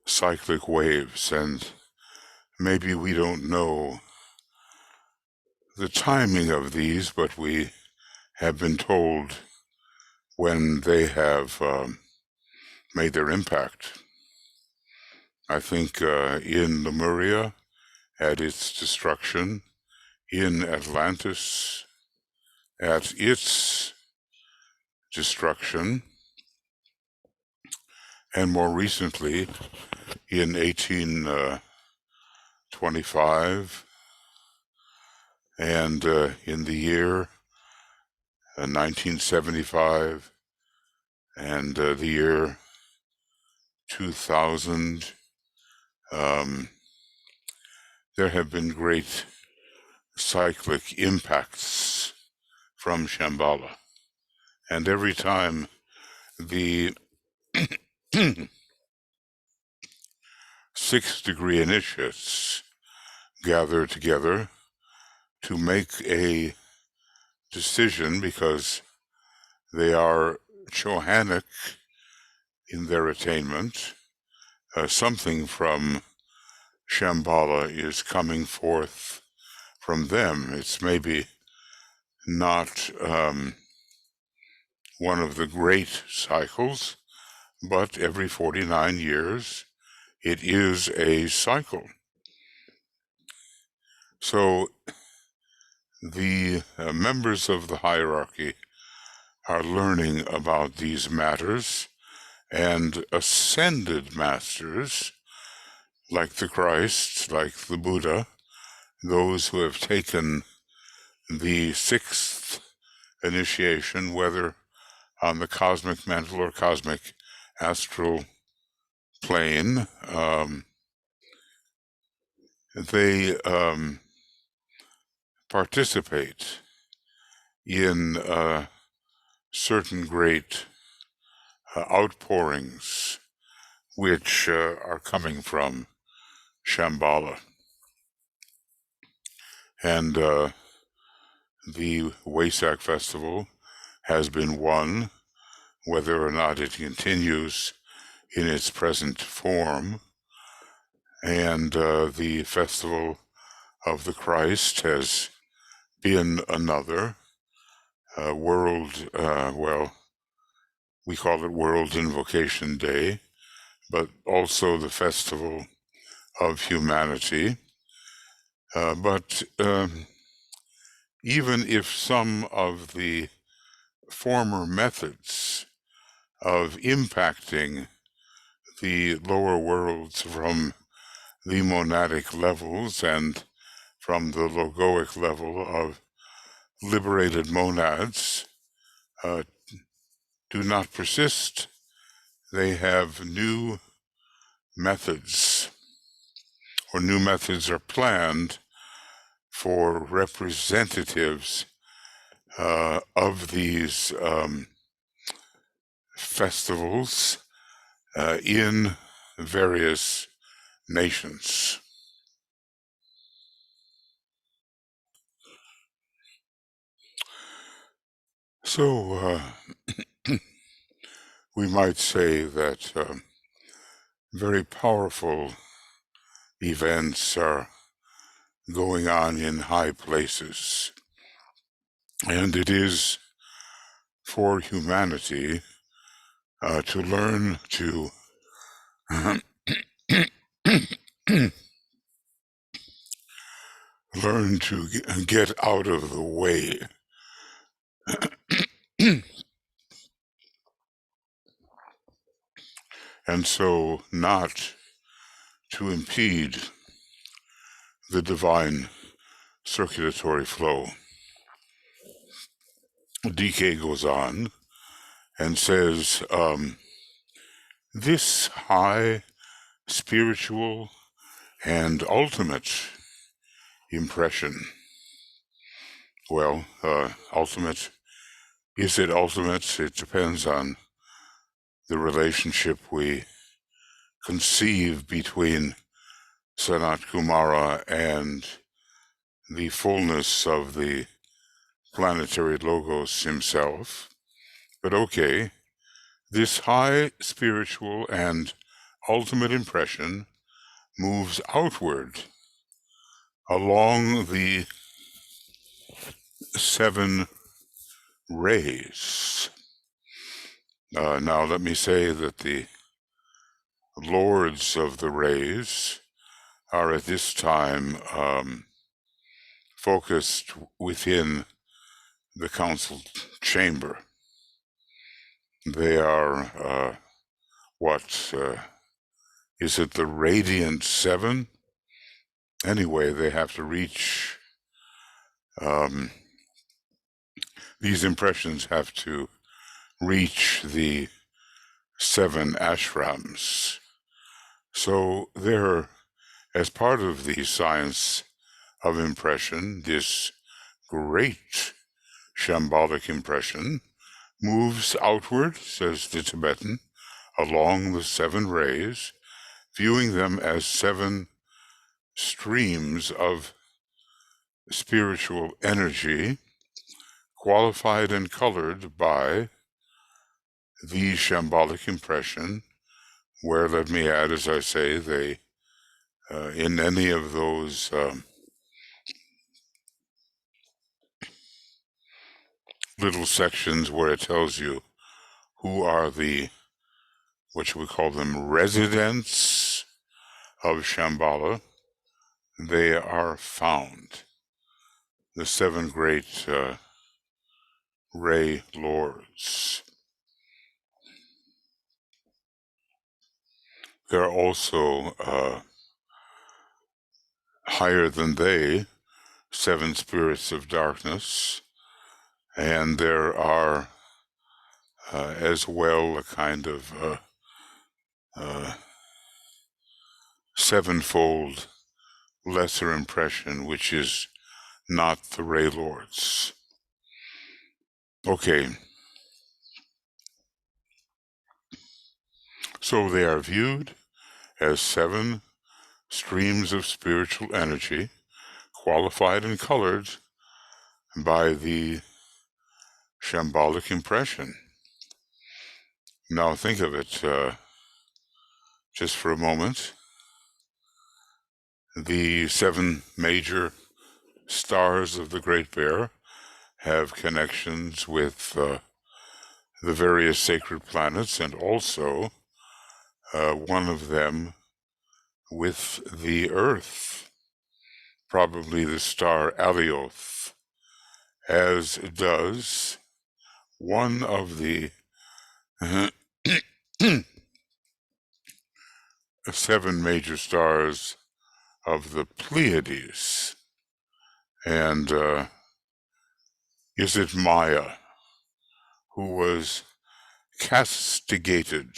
cyclic waves, and maybe we don't know the timing of these, but we have been told when they have made their impact. I think in Lemuria, at its destruction, in Atlantis, at its destruction, and more recently in 1825 and in the year 1975 and the year 2000, there have been great cyclic impacts from Shamballa. And every time the 6th-degree initiates gather together to make a decision, because they are Chohanic in their attainment, something from Shamballa is coming forth from them. It's maybe not one of the great cycles, but every 49 years it is a cycle. So the members of the hierarchy are learning about these matters, and ascended masters, like the Christ, like the Buddha, those who have taken the 6th initiation, whether on the cosmic mental or cosmic astral plane, they participate in certain great outpourings which are coming from Shamballa. And the Wesak Festival has been one. Whether or not it continues in its present form, and the Festival of the Christ has been another world, well, we call it World Invocation Day, but also the Festival of Humanity. But even if some of the former methods of impacting the lower worlds from the monadic levels and from the logoic level of liberated monads do not persist, they have new methods, or new methods are planned for representatives of these festivals in various nations. So we might say that very powerful events are going on in high places, and it is for humanity to learn to learn to get out of the way. And so not to impede the divine circulatory flow. DK goes on and says, this high spiritual and ultimate impression. Well, ultimate, is it ultimate? It depends on the relationship we conceive between Sanat Kumara and the fullness of the planetary logos himself. But okay, this high spiritual and ultimate impression moves outward along the 7 rays. Now let me say that the lords of the rays are at this time focused within the council chamber. They are, is it the Radiant 7? Anyway, they have to reach, these impressions have to reach the 7 ashrams. So they're, as part of the science of impression, this great shambolic impression moves outward, says the Tibetan, along the 7 rays, viewing them as 7 streams of spiritual energy, qualified and colored by the shambolic impression, where, let me add, as I say, they, in any of those little sections where it tells you who are the, what should we call them, residents of Shamballa, they are found. The 7 great ray lords. There are also higher than they 7 spirits of darkness, and there are as well a kind of 7-fold lesser impression, which is not the ray lords. Okay, so they are viewed as 7 streams of spiritual energy, qualified and colored by the shambolic impression. Now think of it just for a moment. The 7 major stars of the Great Bear have connections with the various sacred planets, and also one of them with the Earth, probably the star Alioth, as does one of the 7 major stars of the Pleiades. And is it Maya, who was castigated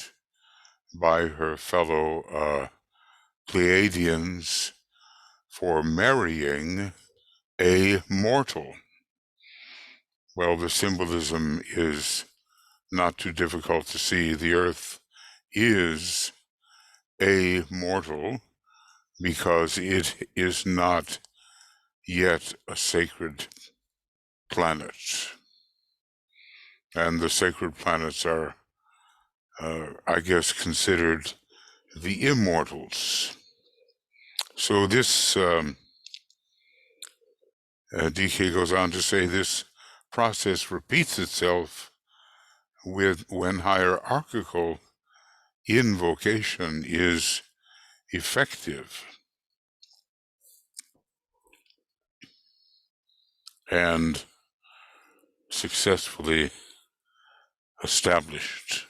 by her fellow Pleiadians for marrying a mortal? Well, the symbolism is not too difficult to see. The Earth is a mortal because it is not yet a sacred planet. And the sacred planets are, I guess, considered the immortals. So this, DK goes on to say, this process repeats itself when hierarchical invocation is effective and successfully established.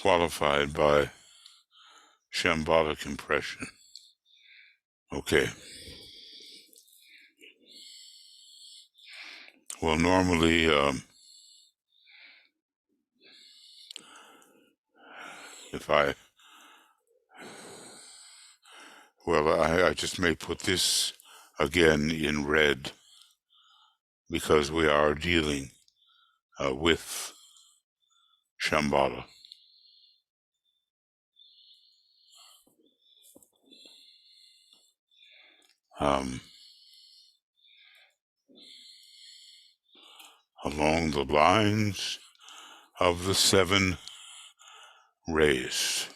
Qualified by shambolic impression. Okay. Well, normally, I just may put this again in red because we are dealing with Shamballa. Along the lines of the 7 rays.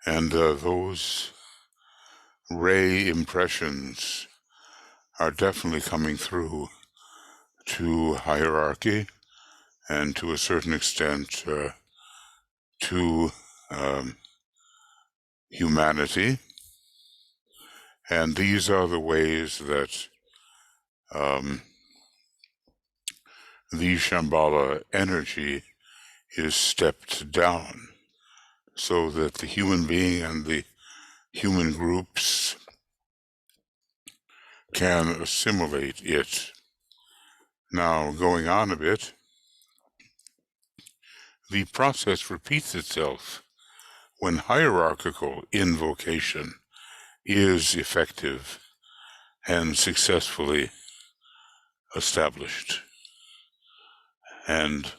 And those ray impressions are definitely coming through to hierarchy and to a certain extent to humanity. And these are the ways that the Shamballa energy is stepped down so that the human being and the human groups can assimilate it. Now, going on a bit, the process repeats itself when hierarchical invocation is effective and successfully established. And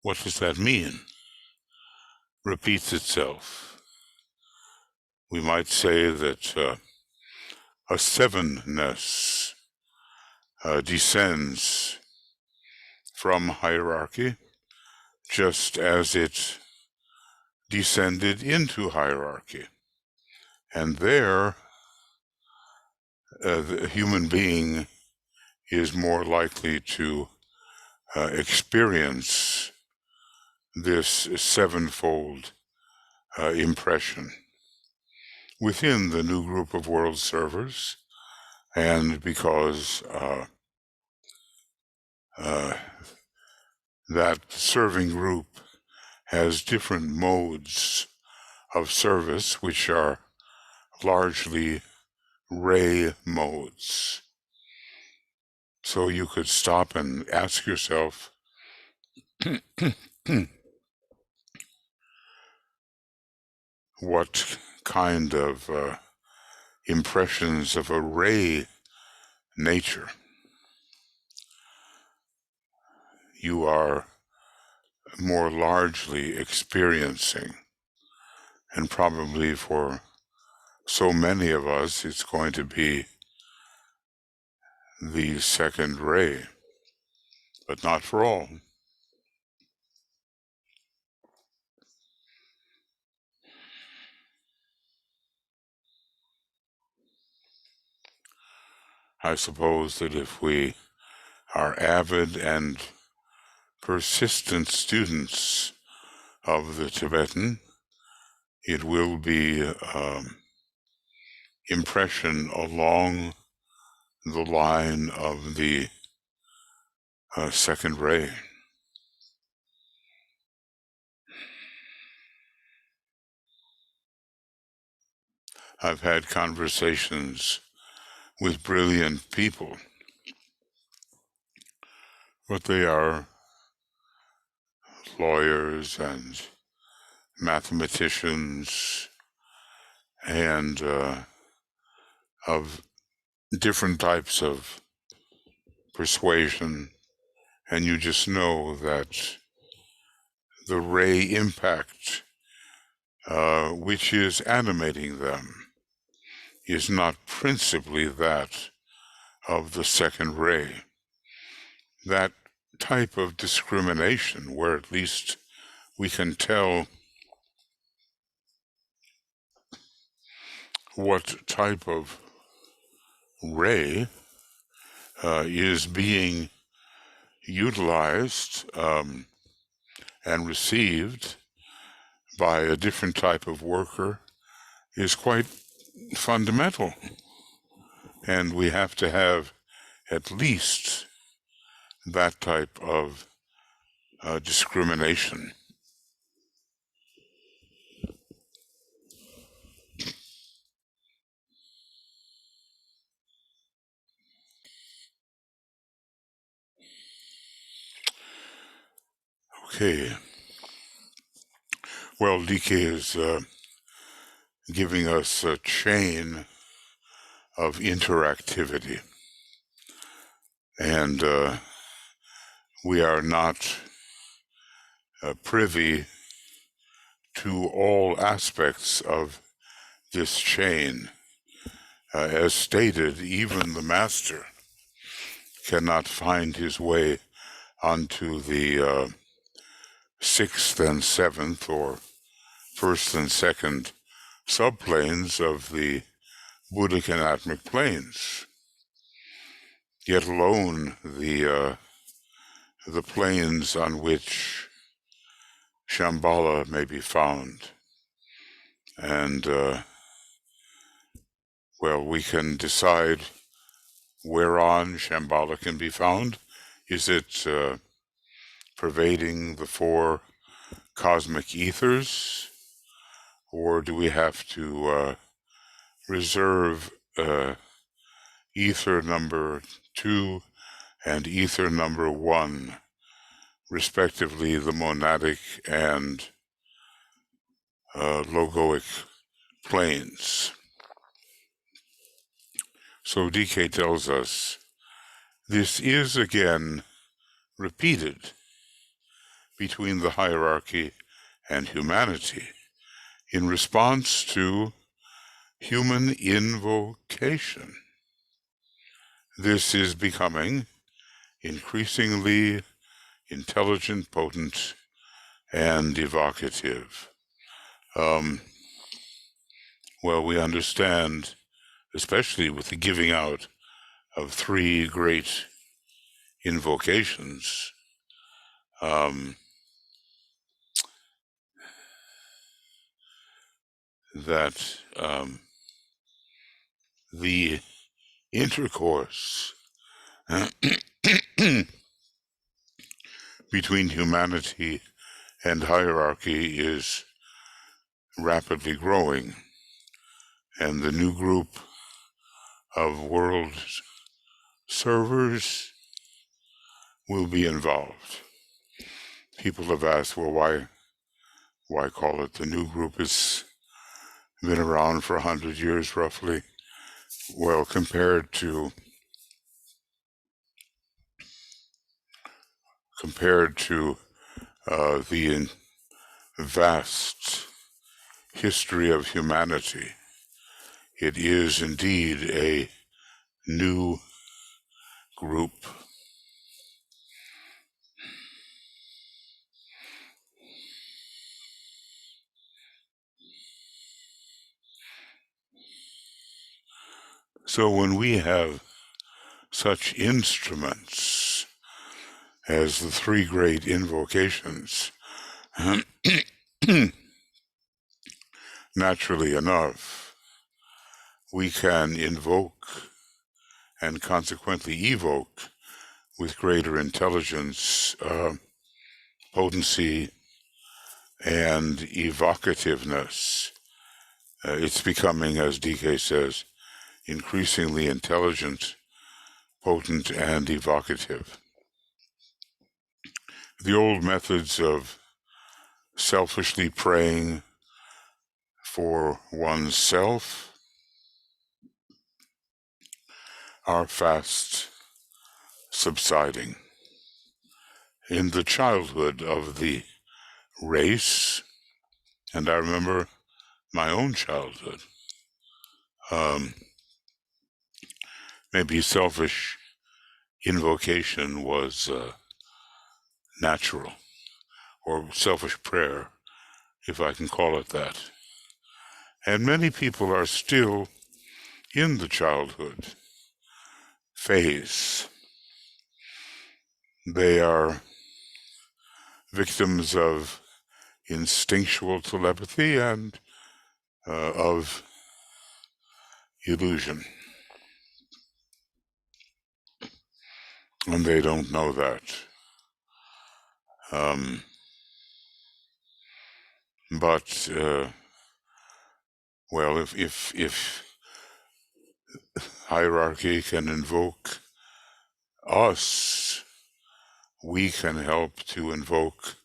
what does that mean? Repeats itself. We might say that a 7-ness descends from hierarchy just as it descended into hierarchy. And there, the human being is more likely to experience this 7-fold impression within the new group of world servers, and because that serving group has different modes of service, which are largely ray modes. So you could stop and ask yourself, what kind of impressions of a ray nature you are more largely experiencing. And probably for so many of us, it's going to be the 2nd ray, but not for all. I suppose that if we are avid and persistent students of the Tibetan, it will be impression along the line of the 2nd ray. I've had conversations with brilliant people, but they are lawyers and mathematicians and of different types of persuasion, and you just know that the ray impact which is animating them is not principally that of the 2nd ray. That type of discrimination, where at least we can tell what type of ray is being utilized and received by a different type of worker, is quite fundamental. And we have to have at least that type of discrimination. Okay. Well, DK is giving us a chain of interactivity. And we are not privy to all aspects of this chain. As stated, even the master cannot find his way onto the sixth and seventh, or first and second subplanes of the Buddhic and Atmic planes, yet alone the planes on which Shamballa may be found. And, well, we can decide whereon Shamballa can be found. Is it pervading the four cosmic ethers, or do we have to reserve ether number 2 and ether number 1, respectively the monadic and logoic planes? So DK tells us this is again repeated between the hierarchy and humanity in response to human invocation. This is becoming increasingly intelligent, potent, and evocative. Well, we understand, especially with the giving out of 3 great invocations, that the intercourse between humanity and hierarchy is rapidly growing, and the new group of world servers will be involved. People have asked, well, why call it the new group? It's been around for 100 years, roughly. Well, compared to the vast history of humanity, it is indeed a new group. So when we have such instruments as the 3 great invocations, naturally enough, we can invoke and consequently evoke with greater intelligence, potency, and evocativeness. It's becoming, as DK says, increasingly intelligent, potent, and evocative. The old methods of selfishly praying for oneself are fast subsiding. In the childhood of the race, and I remember my own childhood, maybe selfish invocation was natural, or selfish prayer, if I can call it that. And many people are still in the childhood phase. They are victims of instinctual telepathy and of illusion. and they don't know that. But well, if hierarchy can invoke us, we can help to invoke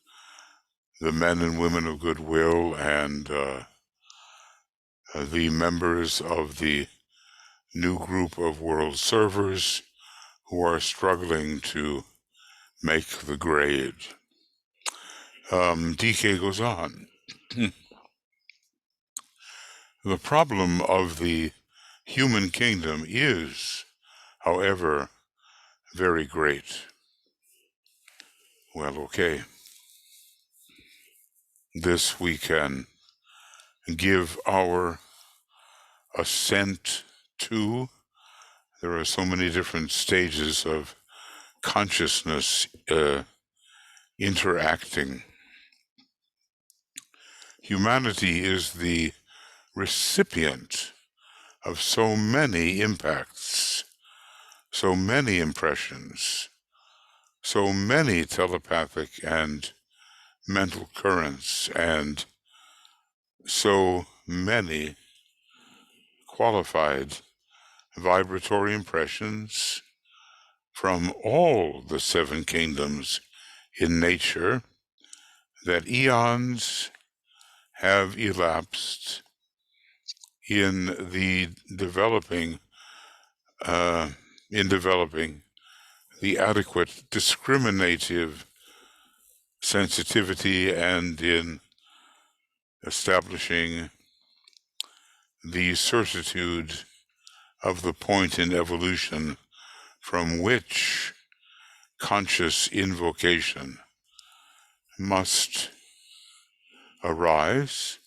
the men and women of goodwill and the members of the new group of world servers who are struggling to make the grade. DK goes on. The problem of the human kingdom is, however, very great. Well, okay. This we can give our assent to. There are so many different stages of consciousness interacting. Humanity is the recipient of so many impacts, so many impressions, so many telepathic and mental currents, and so many qualified vibratory impressions from all the seven kingdoms in nature that eons have elapsed in developing the adequate discriminative sensitivity and in establishing the certitude of the point in evolution from which conscious invocation must arise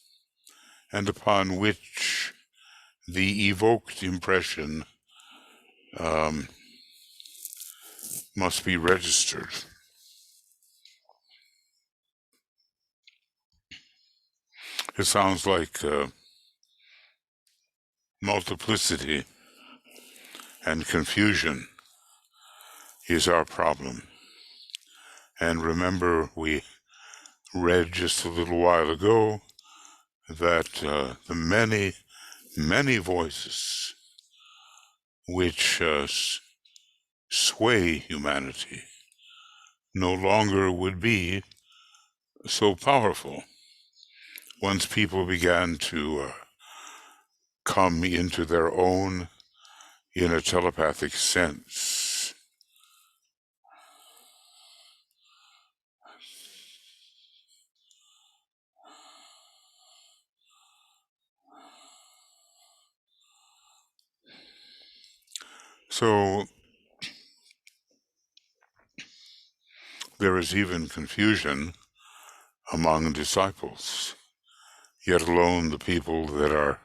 and upon which the evoked impression must be registered. It sounds like multiplicity and confusion is our problem. And remember, we read just a little while ago that the many, many voices which sway humanity no longer would be so powerful once people began to come into their own in a telepathic sense. So there is even confusion among disciples, yet alone the people that are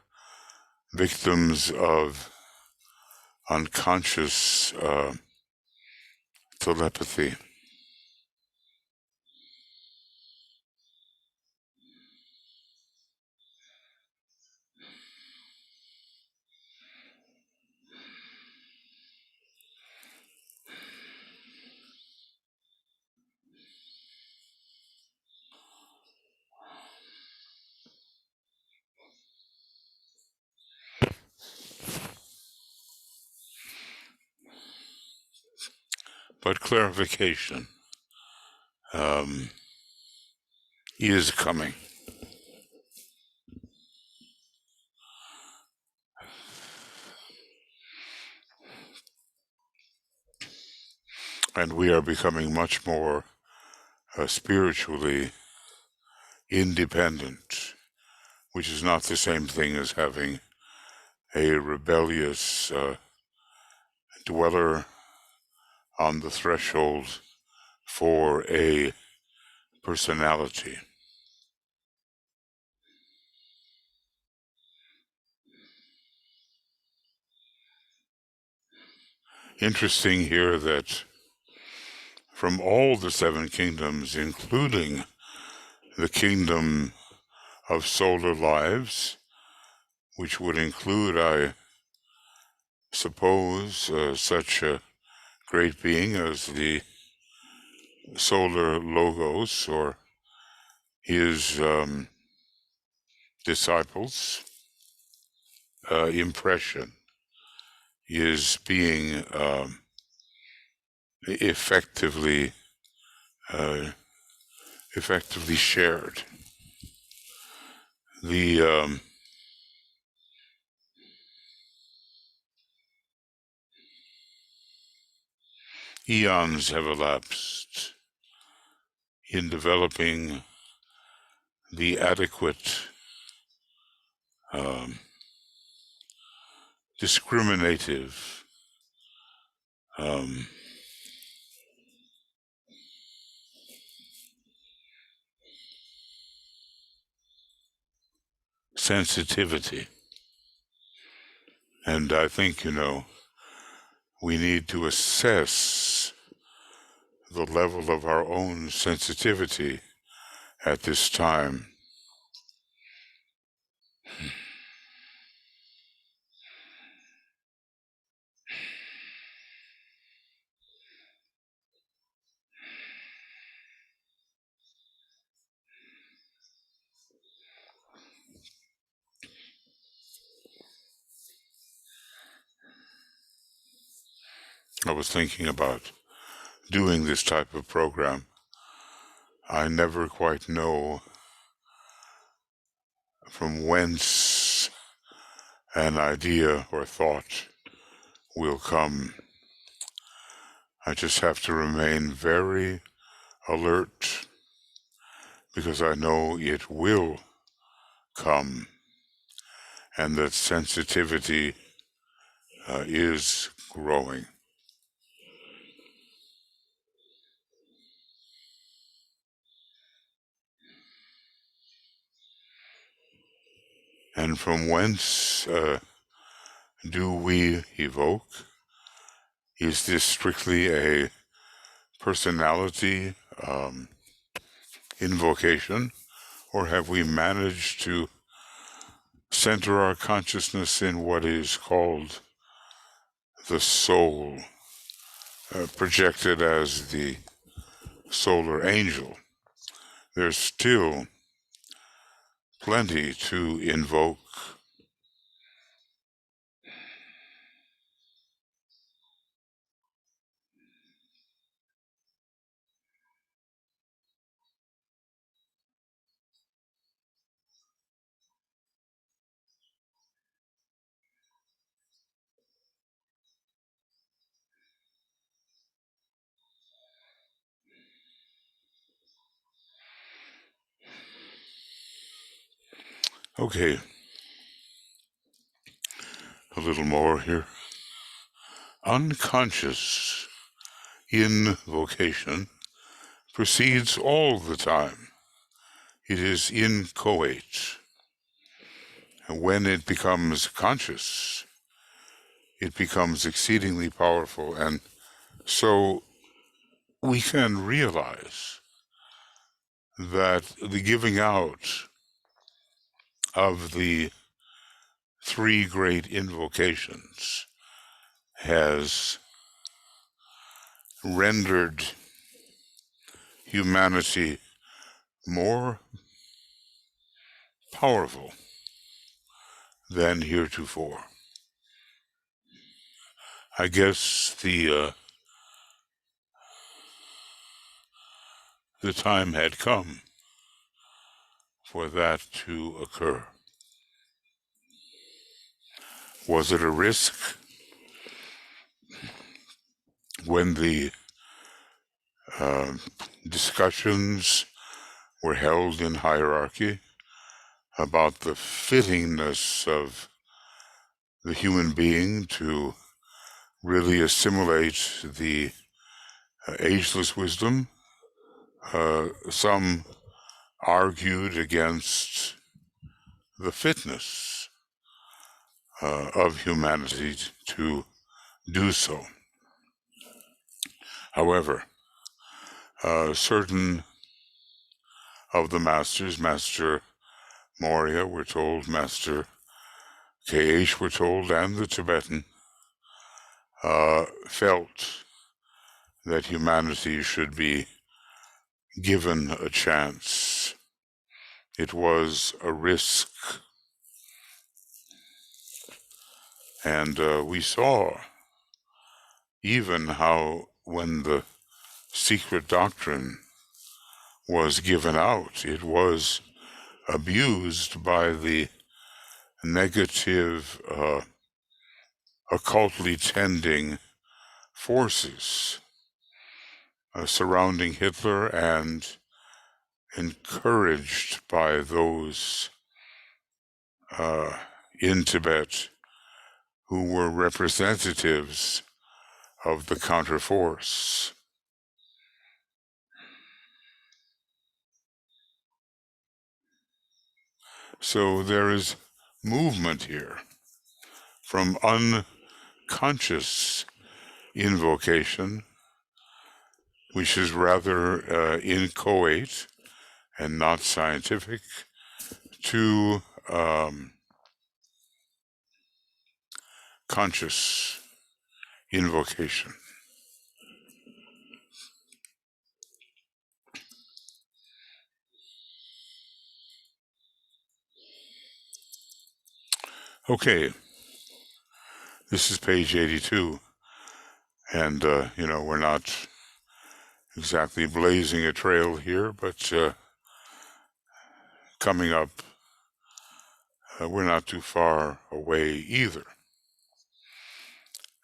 victims of unconscious telepathy. But clarification is coming. And we are becoming much more spiritually independent, which is not the same thing as having a rebellious dweller on the threshold for a personality. Interesting here that from all the seven kingdoms, including the kingdom of solar lives, which would include, I suppose, such great being as the solar logos, or his disciples, impression is being effectively shared. The eons have elapsed in developing the adequate discriminative sensitivity. And I think, we need to assess the level of our own sensitivity at this time. I was thinking about doing this type of program. I never quite know from whence an idea or thought will come. I just have to remain very alert, because I know it will come, and that sensitivity is growing. And from whence do we evoke? Is this strictly a personality invocation, or have we managed to center our consciousness in what is called the soul, projected as the solar angel? There's still plenty to invoke. Okay, a little more here. Unconscious invocation proceeds all the time. It is inchoate. And when it becomes conscious, it becomes exceedingly powerful. And so we can realize that the giving out of the three great invocations has rendered humanity more powerful than heretofore. I guess the time had come for that to occur. Was it a risk when the discussions were held in hierarchy about the fittingness of the human being to really assimilate the ageless wisdom? Some argued against the fitness of humanity to do so. However, certain of the masters, Master Moria, we're told, Master KH, we're told, and the Tibetan, felt that humanity should be given a chance. It was a risk. And we saw even how when the secret doctrine was given out, it was abused by the negative, occultly tending forces surrounding Hitler and encouraged by those in Tibet who were representatives of the counterforce. So there is movement here from unconscious invocation, which is rather inchoate and not scientific, to conscious invocation. Okay, this is page 82, and we're not exactly blazing a trail here, but coming up, we're not too far away either.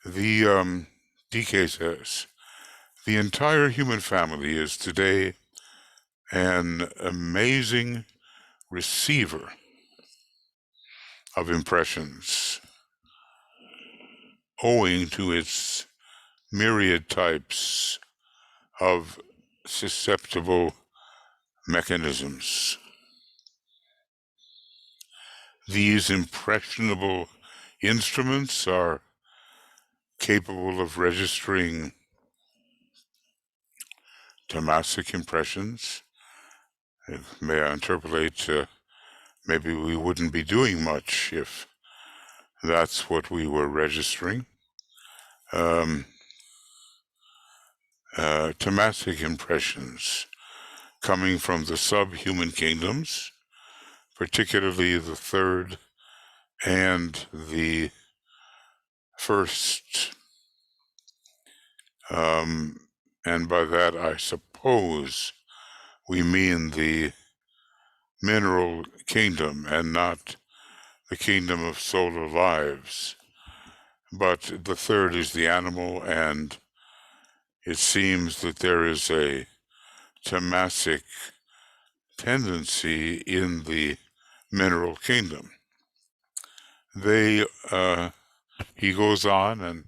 The DK says, the entire human family is today an amazing receiver of impressions, owing to its myriad types of susceptible mechanisms. These impressionable instruments are capable of registering tamasic impressions. May I interpolate, maybe we wouldn't be doing much if that's what we were registering. Tamasic impressions coming from the subhuman kingdoms, particularly the third and the first. And by that, I suppose we mean the mineral kingdom and not the kingdom of solar lives. But the third is the animal, and it seems that there is a tamasic tendency in the mineral kingdom. He goes on and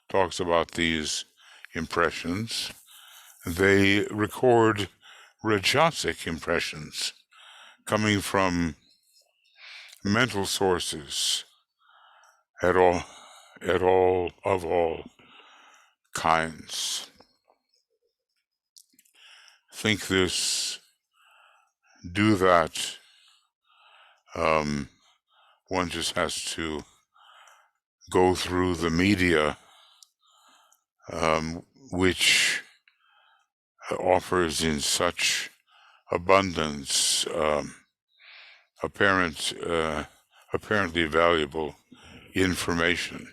talks about these impressions. They record rajasic impressions coming from mental sources of all kinds. Think this, do that. One just has to go through the media, which offers in such abundance apparently valuable information.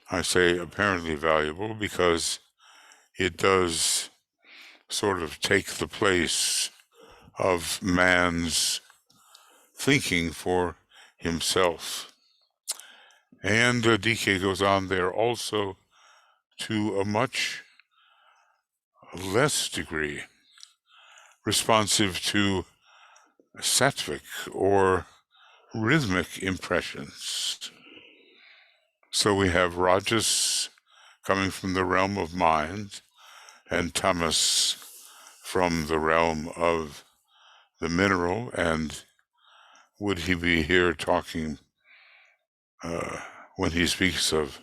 I say apparently valuable because it does sort of take the place of man's thinking for himself. And DK goes on there also to a much less degree responsive to sattvic or rhythmic impressions. So we have rajas coming from the realm of mind and tamas from the realm of the mineral. And would he be here talking when he speaks of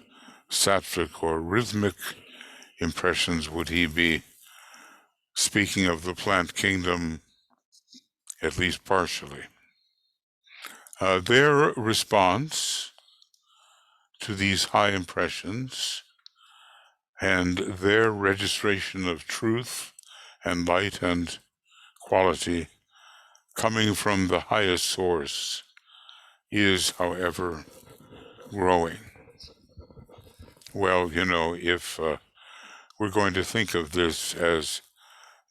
sattvic or rhythmic impressions, would he be speaking of the plant kingdom, at least partially? Their response to these high impressions and their registration of truth and light and quality coming from the highest source is, however, growing. Well, if we're going to think of this as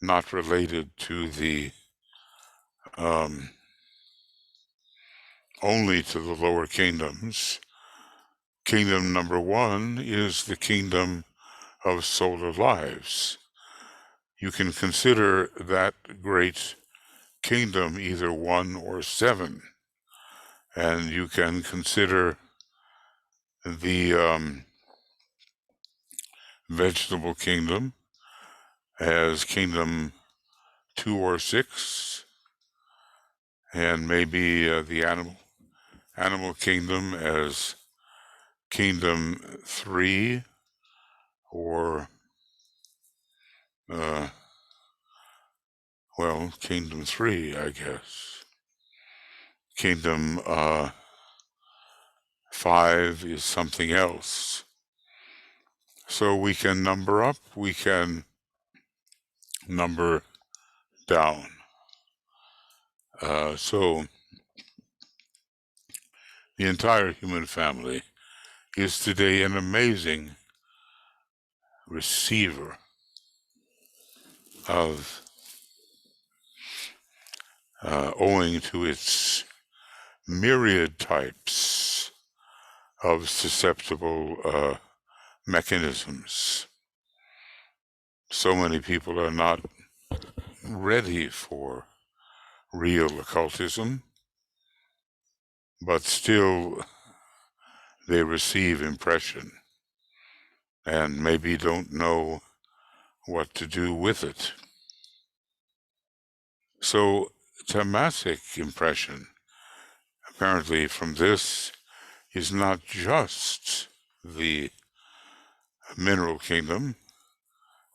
not related to the only to the lower kingdoms, kingdom number one is the kingdom of solar lives. You can consider that great kingdom either 1 or 7, and you can consider the vegetable kingdom as kingdom 2 or 6, and maybe the animal kingdom as kingdom 3, or kingdom 3, I guess. Kingdom 5 is something else. So we can number up, we can number down. So the entire human family is today an amazing receiver of, owing to its myriad types of susceptible mechanisms. So many people are not ready for real occultism, but still they receive impression and maybe don't know what to do with it. So tamasic impression, apparently from this, is not just the mineral kingdom,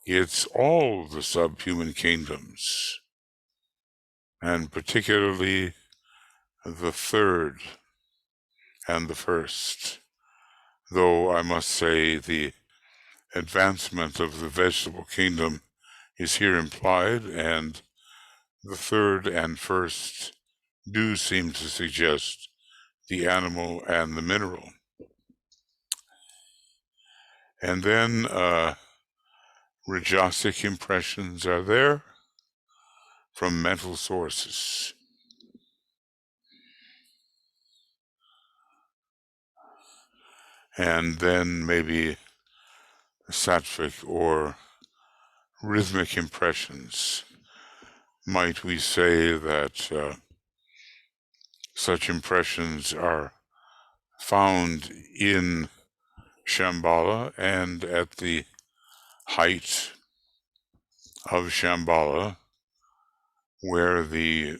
it's all the subhuman kingdoms, and particularly the third and the first, though I must say the advancement of the vegetable kingdom is here implied, and the third and first do seem to suggest the animal and the mineral. And then rajasic impressions are there from mental sources. And then maybe sattvic or rhythmic impressions. Might we say that such impressions are found in Shamballa, and at the height of Shamballa, where the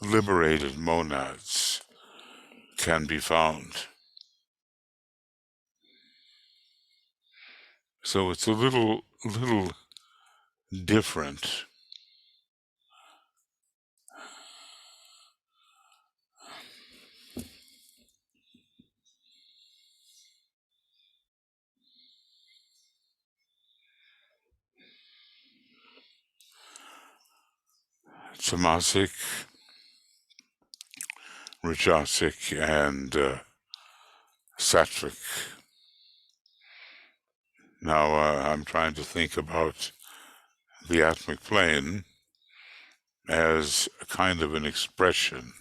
liberated monads can be found. So it's a little different. Tamasic, rajasic, and sattvic. Now I'm trying to think about the atmic plane as a kind of an expression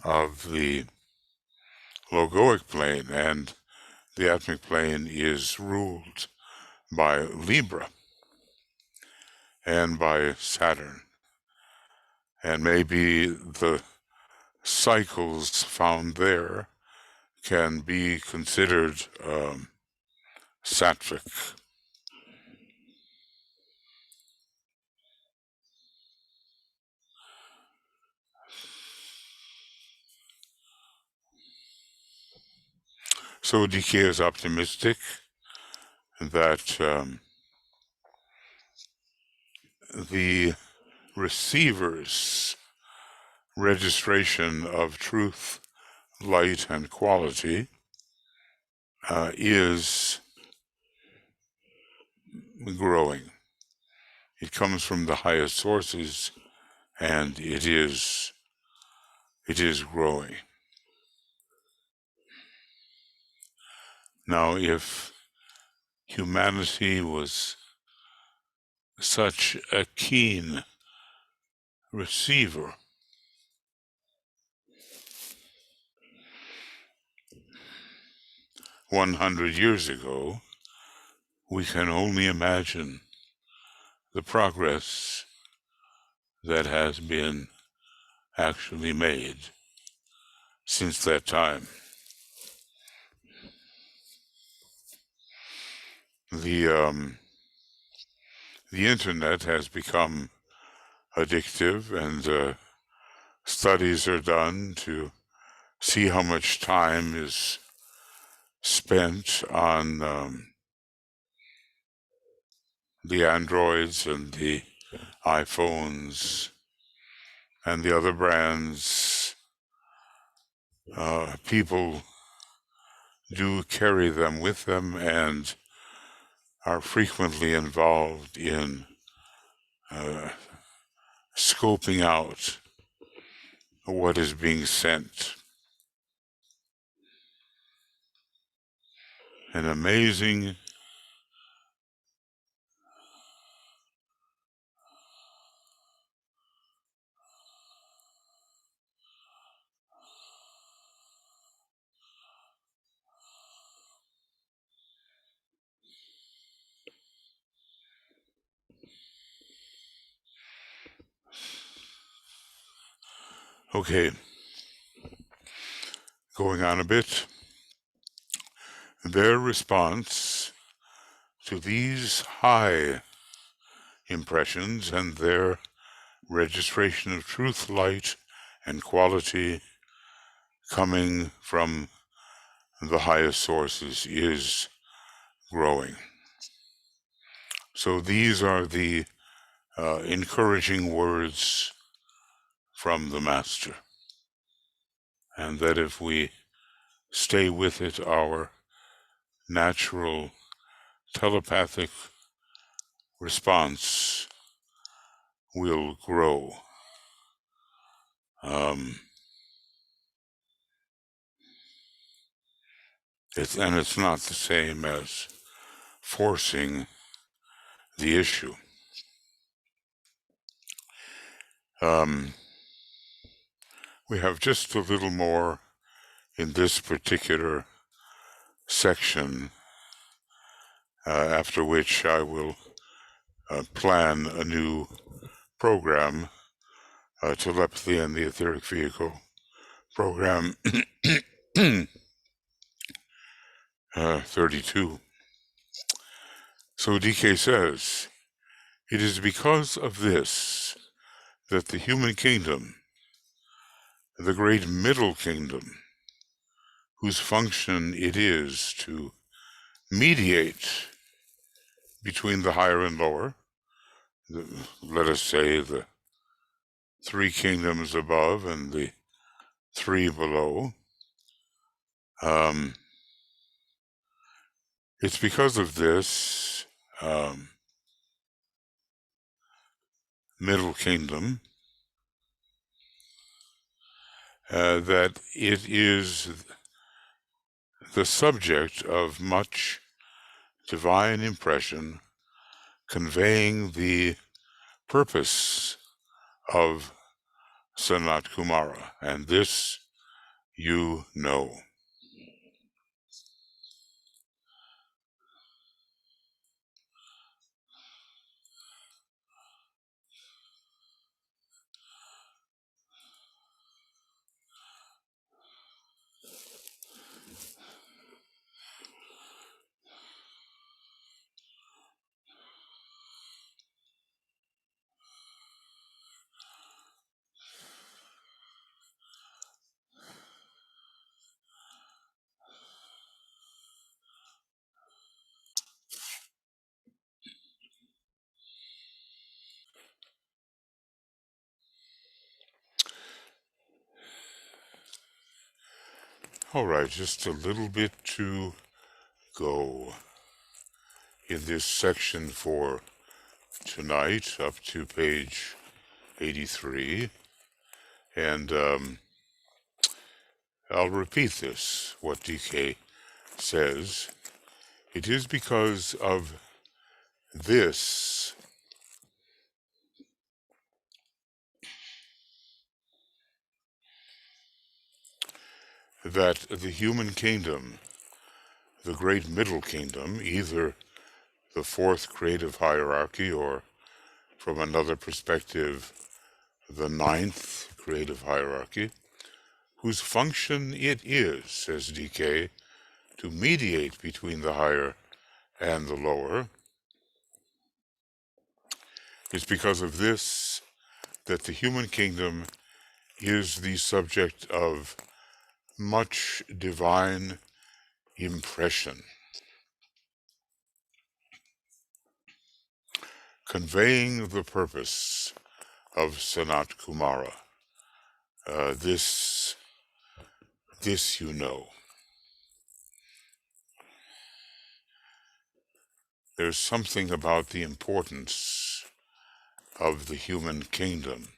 of the logoic plane, and the atmic plane is ruled by Libra and by Saturn. And maybe the cycles found there can be considered sattvic. So DK is optimistic that the receiver's registration of truth, light, and quality is growing. It comes from the highest sources, and it is growing. Now, if humanity was such a keen receiver, $100 ago, we can only imagine the progress that has been actually made since that time. The internet has become addictive, and studies are done to see how much time is spent on the Androids and the iPhones and the other brands. People do carry them with them and are frequently involved in scoping out what is being sent. An amazing Okay, going on a bit. Their response to these high impressions and their registration of truth, light, and quality coming from the highest sources is growing. So these are the encouraging words from the Master. And that if we stay with it, our natural telepathic response will grow. It's not the same as forcing the issue. We have just a little more in this particular section, after which I will plan a new program, Telepathy and the Etheric Vehicle program 32. So DK says, it is because of this that the human kingdom, the great middle kingdom, whose function it is to mediate between the higher and lower, let us say the 3 kingdoms above and the 3 below. It's because of this middle kingdom that it is the subject of much divine impression, conveying the purpose of Sanat Kumara, and this you know. All right, just a little bit to go in this section for tonight up to page 83, and I'll repeat this, what DK says. It is because of this that the human kingdom, the great middle kingdom, either the fourth creative hierarchy or, from another perspective, the ninth creative hierarchy, whose function it is, says DK, to mediate between the higher and the lower. It's because of this that the human kingdom is the subject of much divine impression, conveying the purpose of Sanat Kumara. This you know. There's something about the importance of the human kingdom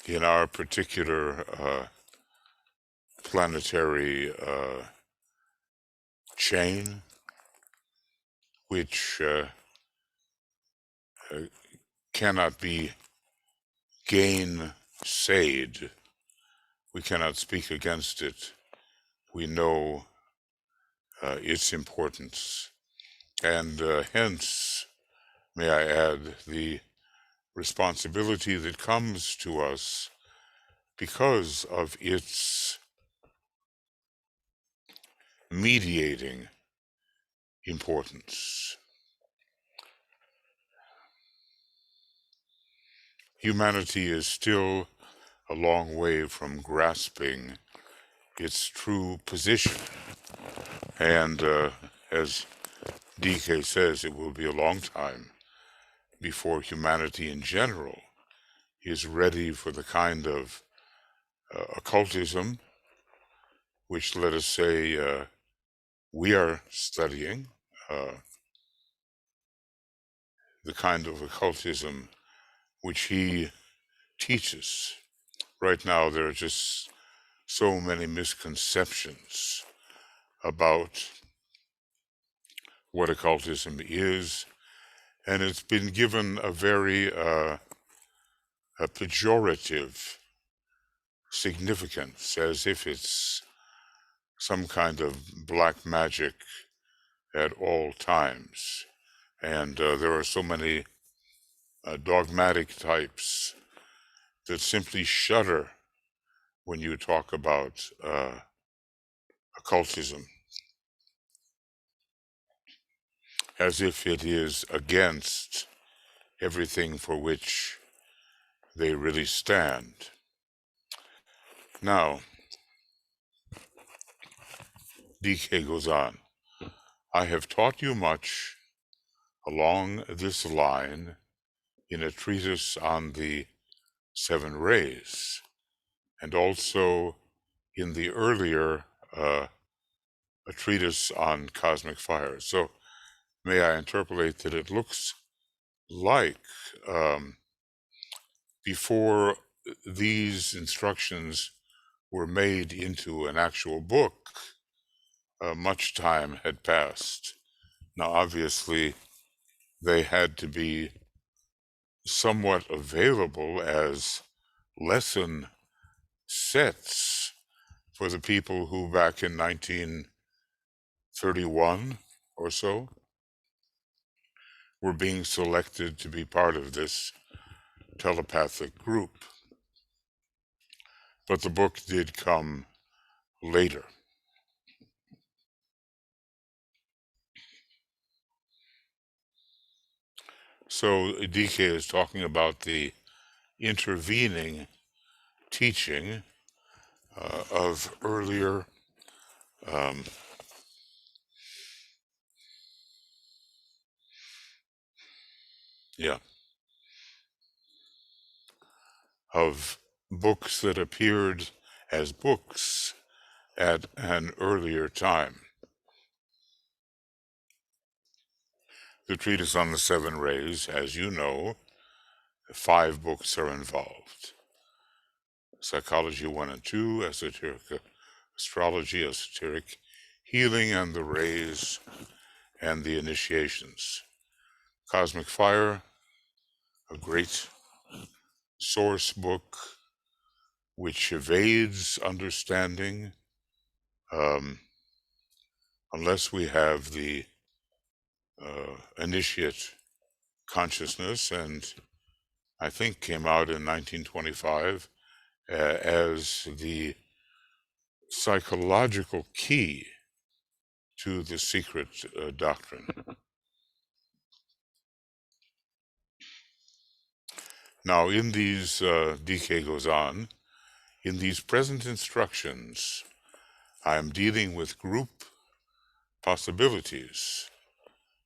in our particular planetary chain, which cannot be gainsayed. We cannot speak against it. We know its importance. And hence, may I add, the responsibility that comes to us because of its mediating importance. Humanity is still a long way from grasping its true position. And as DK says, it will be a long time before humanity in general is ready for the kind of occultism which, let us say, we are studying, the kind of occultism which he teaches. Right now, there are just so many misconceptions about what occultism is, and it's been given a very a pejorative significance, as if it's some kind of black magic at all times. And there are so many dogmatic types that simply shudder when you talk about occultism, as if it is against everything for which they really stand. Now, DK goes on, I have taught you much along this line in a treatise on the 7 rays, and also in the earlier a treatise on cosmic fire. So may I interpolate that it looks like before these instructions were made into an actual book, much time had passed. Now, obviously, they had to be somewhat available as lesson sets for the people who back in 1931 or so were being selected to be part of this telepathic group. But the book did come later. So DK is talking about the intervening teaching of earlier of books that appeared as books at an earlier time. The treatise on the seven rays, as you know, 5 books are involved. Psychology 1 and 2, esoteric astrology, esoteric healing, and the rays and the initiations. Cosmic Fire, a great source book which evades understanding unless we have the initiate consciousness, and I think came out in 1925 as the psychological key to the secret doctrine. Now, in these, DK goes on, in these present instructions, I am dealing with group possibilities,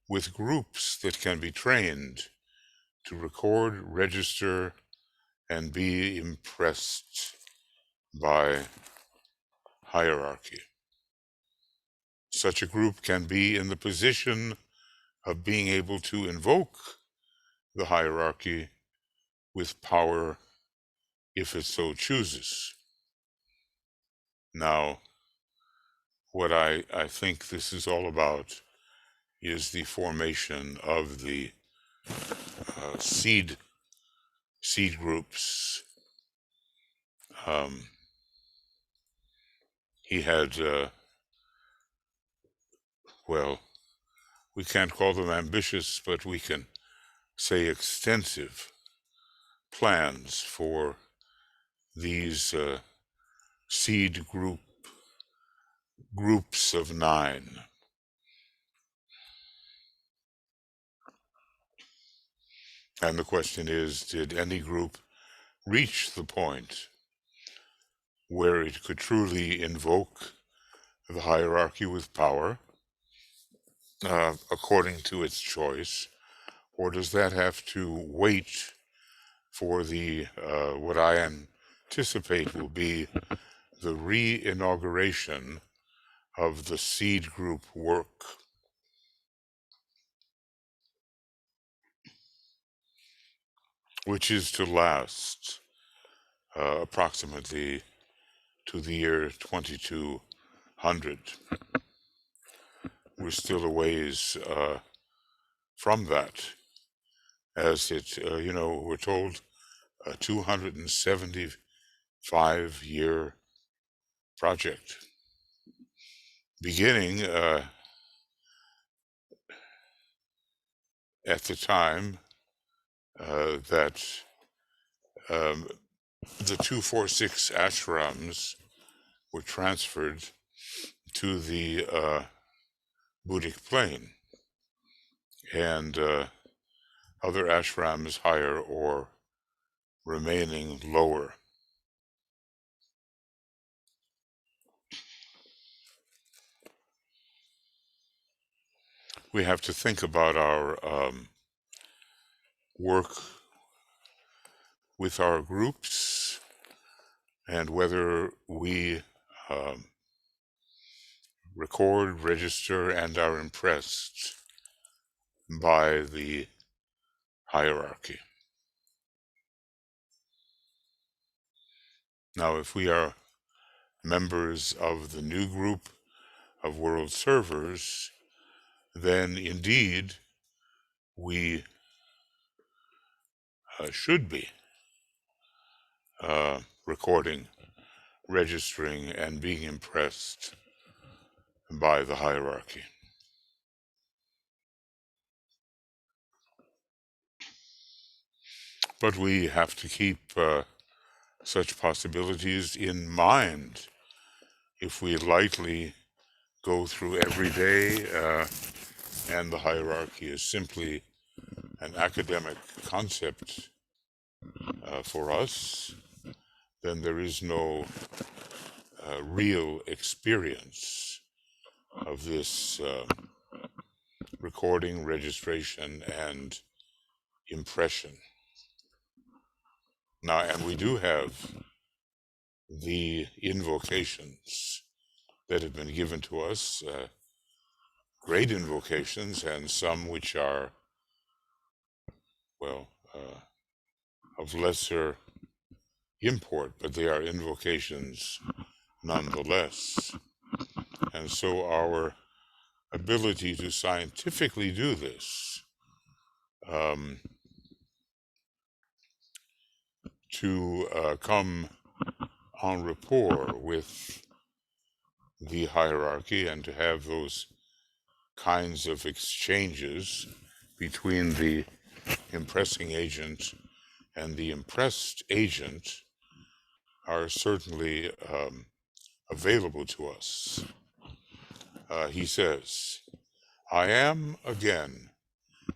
with groups that can be trained to record, register, and be impressed by hierarchy. Such a group can be in the position of being able to invoke the hierarchy with power if it so chooses. Now, what I think this is all about is the formation of the seed groups. He had, well, we can't call them ambitious, but we can say extensive plans for these seed groups of 9. And the question is, did any group reach the point where it could truly invoke the hierarchy with power according to its choice, or does that have to wait for the what I anticipate will be the re-inauguration of the seed group work? Which is to last approximately to the year 2200. We're still a ways from that, as it, we're told a 275-year project, beginning at the time that the 246 ashrams were transferred to the Buddhic plane, and other ashrams higher or remaining lower. We have to think about our work with our groups and whether we record, register, and are impressed by the hierarchy. Now, if we are members of the new group of world servers, then indeed we should be recording, registering, and being impressed by the hierarchy. But we have to keep such possibilities in mind if we lightly go through every day and the hierarchy is simply an academic concept for us, then there is no real experience of this recording, registration, and impression. Now, and we do have the invocations that have been given to us great invocations and some which are, well, of lesser import, but they are invocations nonetheless. And so our ability to scientifically do this, to come en rapport with the hierarchy and to have those kinds of exchanges between the impressing agent and the impressed agent are certainly available to us. He says, I am again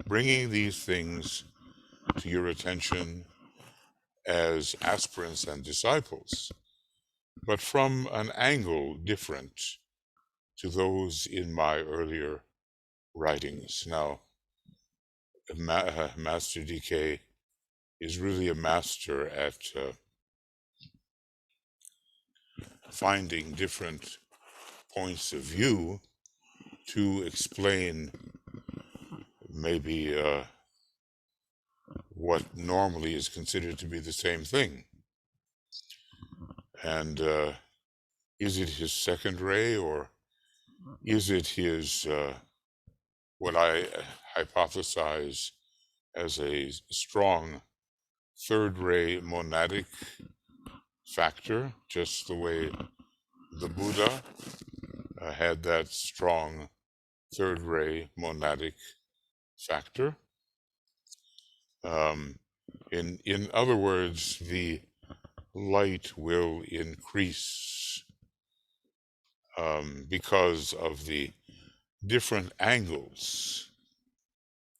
bringing these things to your attention as aspirants and disciples, but from an angle different to those in my earlier writings. Now, Master DK is really a master at finding different points of view to explain maybe what normally is considered to be the same thing. And is it his second ray, or is it his, what I hypothesize as a strong third ray monadic factor, just the way the Buddha had that strong third ray monadic factor? In other words, the light will increase because of the different angles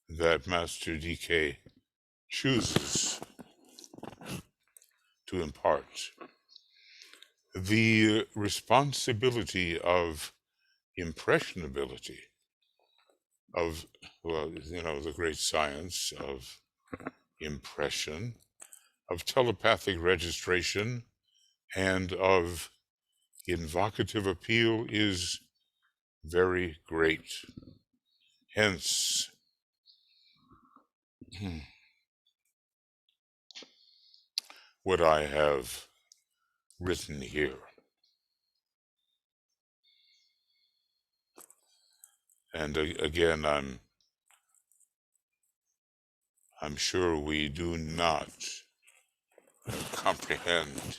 that Master DK chooses to impart. The responsibility of impressionability, of, well, the great science of impression, of telepathic registration, and of invocative appeal is very great. Hence, what I have written here. And again, I'm sure we do not comprehend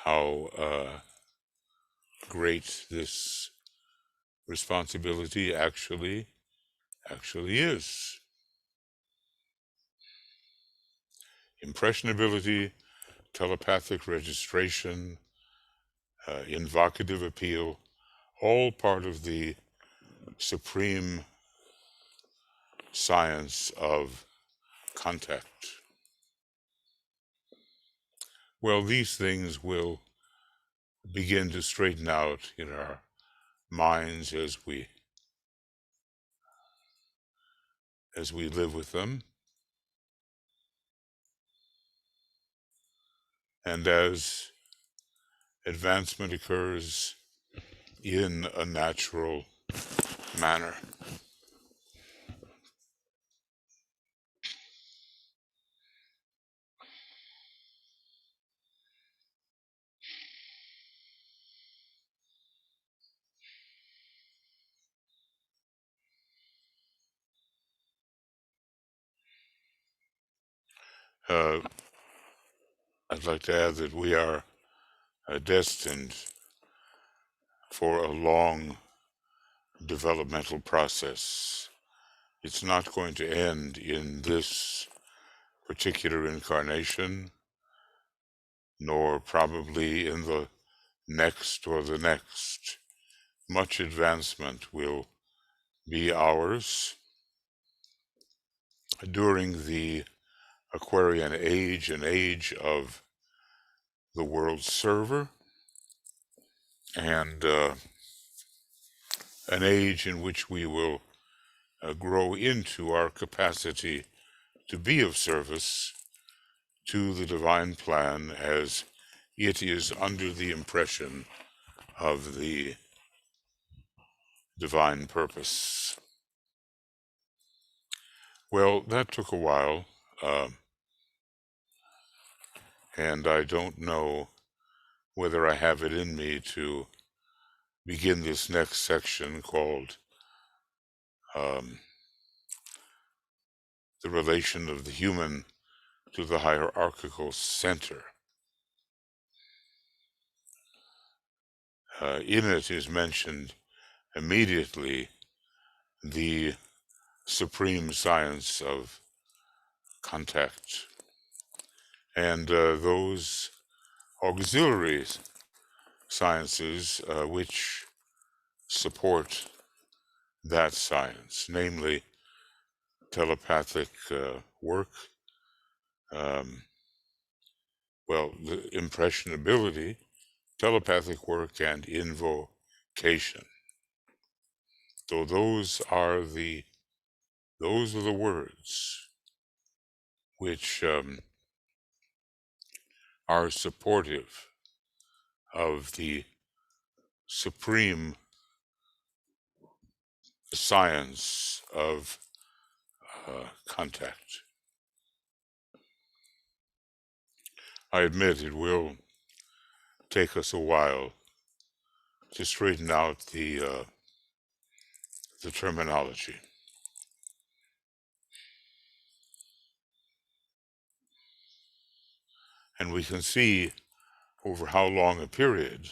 how great this responsibility actually is. Impressionability, telepathic registration, invocative appeal, all part of the supreme science of contact. Well, these things will begin to straighten out in our minds as we live with them, and as advancement occurs in a natural manner. I'd like to add that we are destined for a long developmental process. It's not going to end in this particular incarnation, nor probably in the next or the next. Much advancement will be ours during the Aquarian age, an age of the world server, and an age in which we will grow into our capacity to be of service to the divine plan as it is under the impression of the divine purpose. Well, that took a while, and I don't know whether I have it in me to begin this next section called the relation of the human to the hierarchical center. In it is mentioned immediately the supreme science of contact and those auxiliary sciences which support that science, namely telepathic work, the impressionability, telepathic work, and invocation. So those are the words which are supportive of the supreme science of contact. I admit it will take us a while to straighten out the terminology. And we can see over how long a period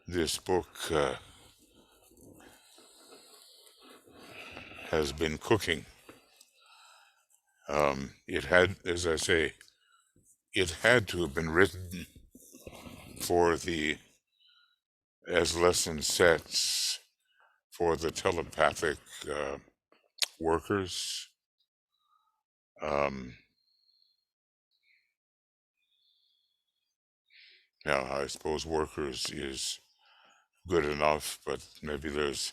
this book has been cooking. It had, as I say, it had to have been written as lesson sets for the telepathic workers. Now, I suppose workers is good enough, but maybe there's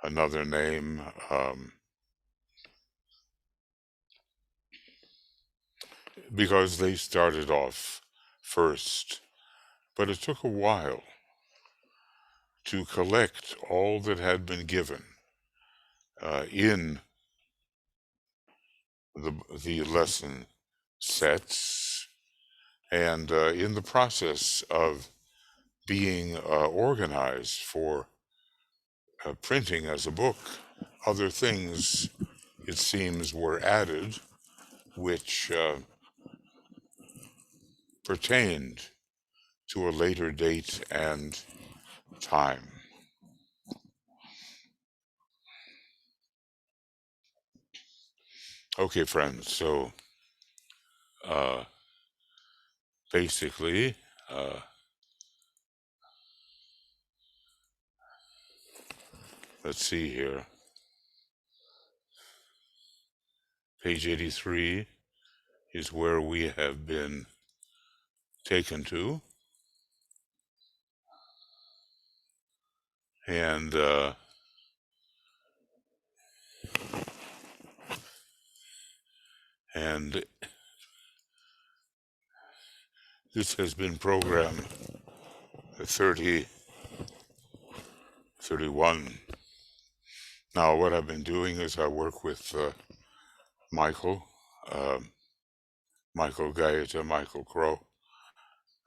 another name. Because they started off first, but it took a while to collect all that had been given in the lesson sets, and in the process of being organized for printing as a book, other things, it seems, were added which pertained to a later date and time. Okay, friends, so basically, let's see here. Page 83 is where we have been taken to. And this has been program 31. Now, what I've been doing is I work with Michael Gaeta, Michael Crow,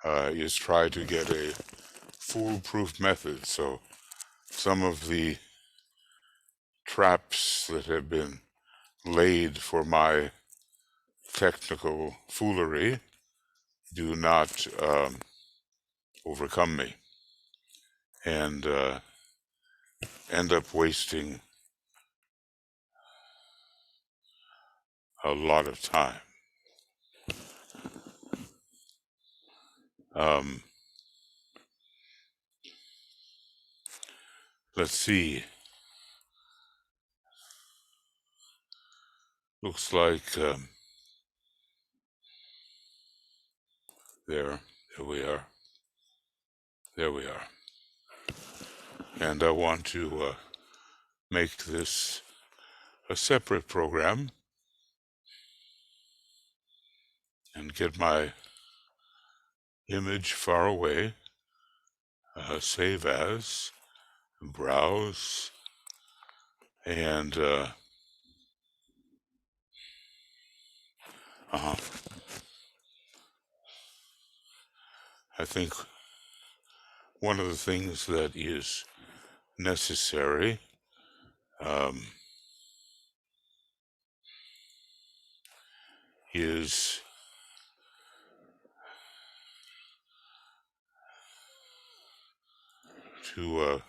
is try to get a foolproof method. So some of the traps that have been laid for my technical foolery do not overcome me and end up wasting a lot of time. Let's see. Looks like there we are. There we are. And I want to make this a separate program and get my image far away, save as, browse, and I think one of the things that is necessary is to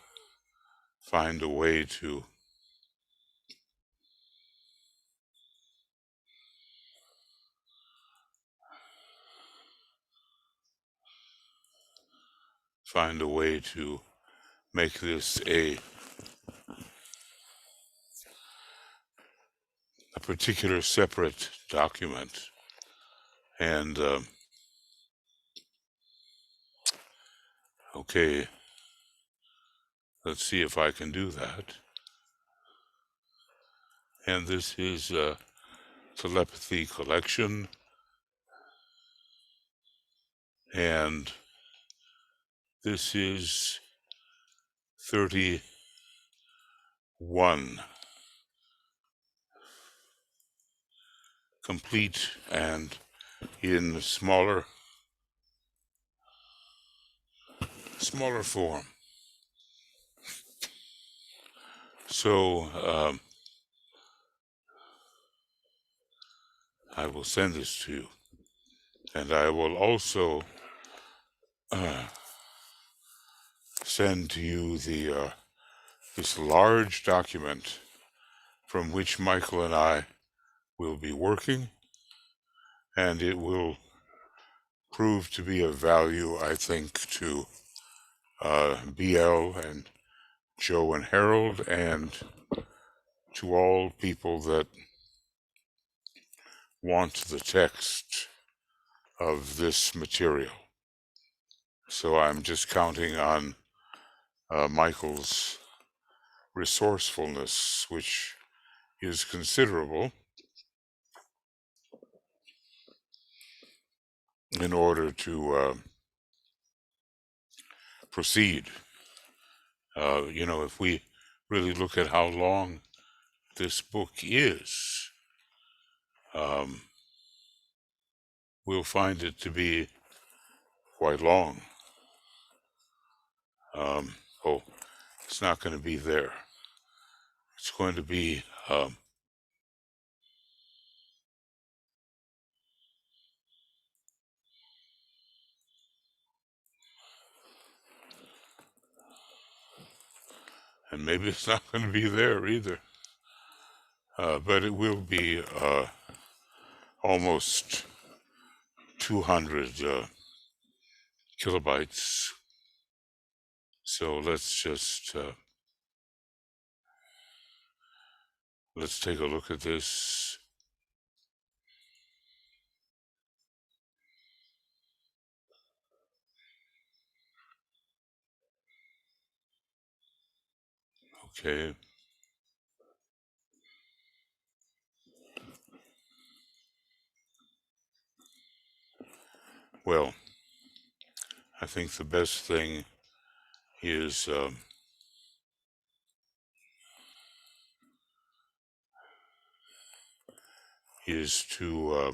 find a way to make this a particular separate document. And okay, let's see if I can do that. And this is a telepathy collection, and this is 31, complete and in smaller form. So I will send this to you, and I will also send to you the this large document from which Michael and I will be working, and it will prove to be of value, I think, to BL and Joe and Harold, and to all people that want the text of this material. So I'm just counting on Michael's resourcefulness, which is considerable, in order to proceed. If we really look at how long this book is, we'll find it to be quite long. It's not going to be there. It's going to be and maybe it's not going to be there either. But it will be almost 200 kilobytes. So let's just let's take a look at this. Okay. Well, I think the best thing is to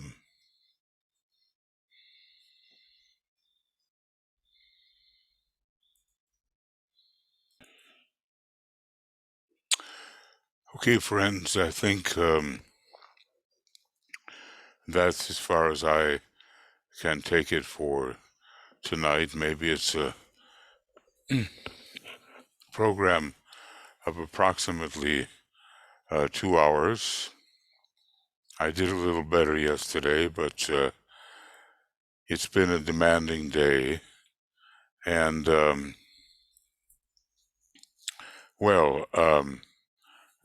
okay, friends, I think that's as far as I can take it for tonight. Maybe it's a program of approximately 2 hours. I did a little better yesterday, but it's been a demanding day. And,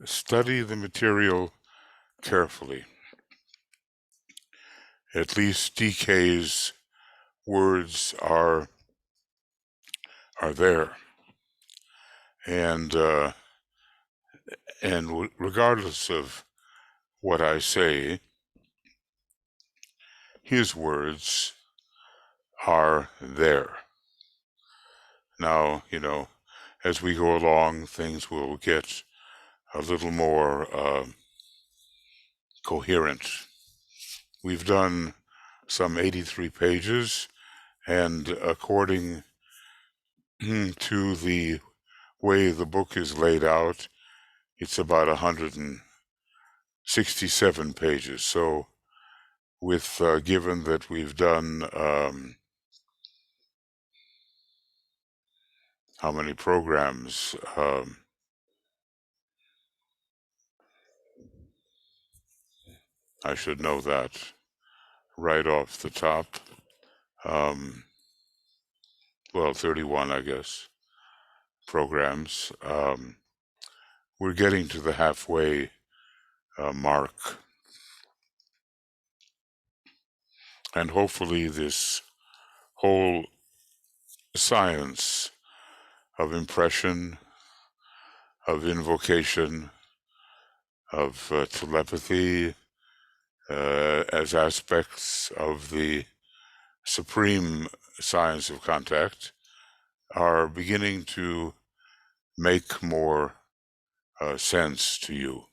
study the material carefully. At least DK's words are there. And regardless of what I say, his words are there. Now, as we go along, things will get a little more coherent. We've done some 83 pages, and according to the way the book is laid out, it's about 167 pages. So with given that we've done how many programs? I should know that right off the top. Well, 31, I guess, programs. We're getting to the halfway mark. And hopefully this whole science of impression, of invocation, of telepathy, as aspects of the supreme science of contact, are beginning to make more sense to you,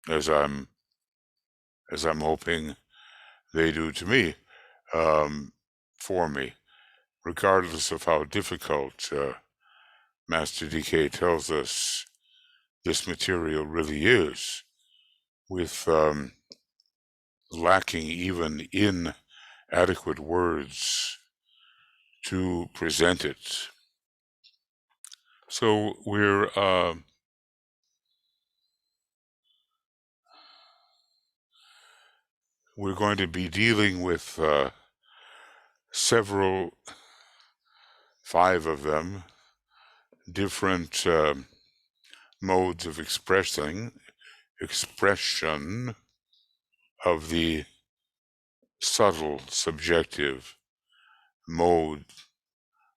as I'm hoping they do to me, for me, regardless of how difficult Master DK tells us this material really is, with lacking even in adequate words to present it. So we're going to be dealing with several, 5 of them, different modes of expression of the subtle, subjective mode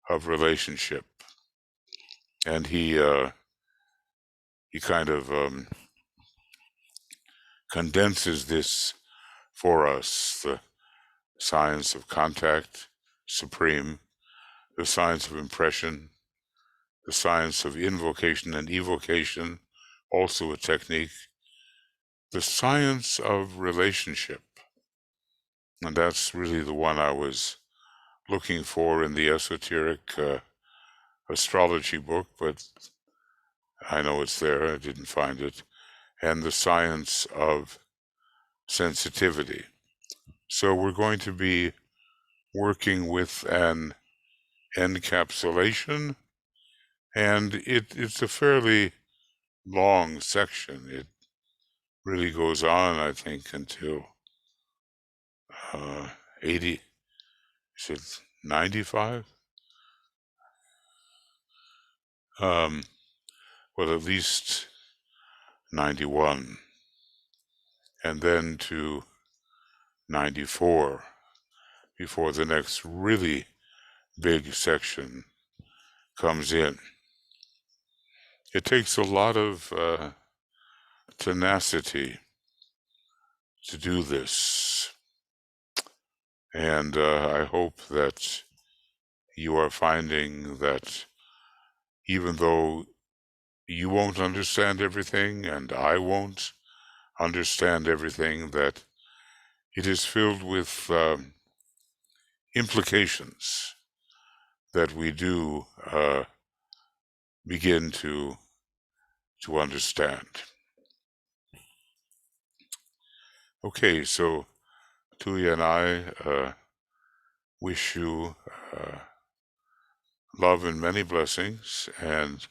of relationship. And he kind of condenses this for us: the science of contact, supreme; the science of impression; the science of invocation and evocation, also a technique; the science of relationship. And that's really the one I was looking for in the esoteric astrology book, but I know it's there. I didn't find it. And the science of sensitivity. So we're going to be working with an encapsulation, and it's a fairly long section. It really goes on, I think, until 80, is it 95? Well, at least 91, and then to 94 before the next really big section comes in. It takes a lot of tenacity to do this, and I hope that you are finding that even though you won't understand everything and I won't understand everything, that it is filled with implications that we do begin to understand. Okay, so Tuya and I wish you love and many blessings, and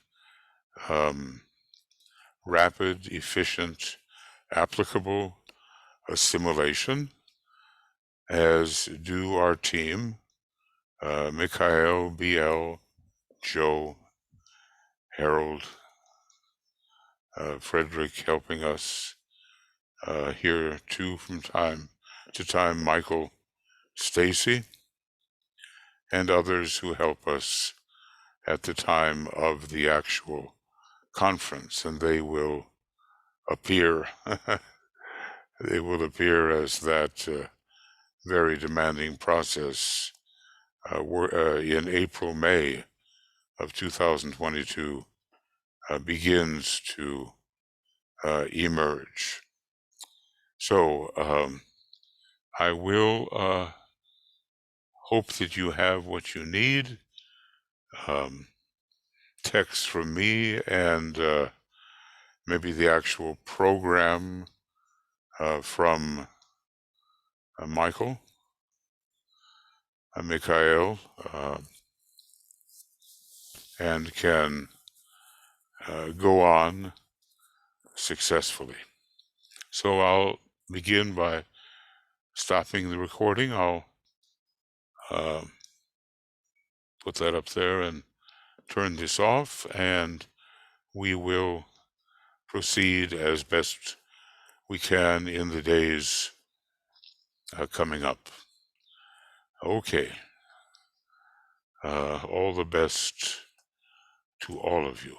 rapid, efficient, applicable assimilation, as do our team, Mikhail, BL, Joe, Harold, Frederick helping us here too from time to time, Michael, Stacy, and others who help us at the time of the actual conference, and they will appear. They will appear as that very demanding process in April, May of 2022 begins to emerge. So I will hope that you have what you need. Text from me and maybe the actual program from Mikhail, and can go on successfully. So I'll begin by stopping the recording. I'll put that up there and turn this off, and we will proceed as best we can in the days coming up. Okay. All the best to all of you.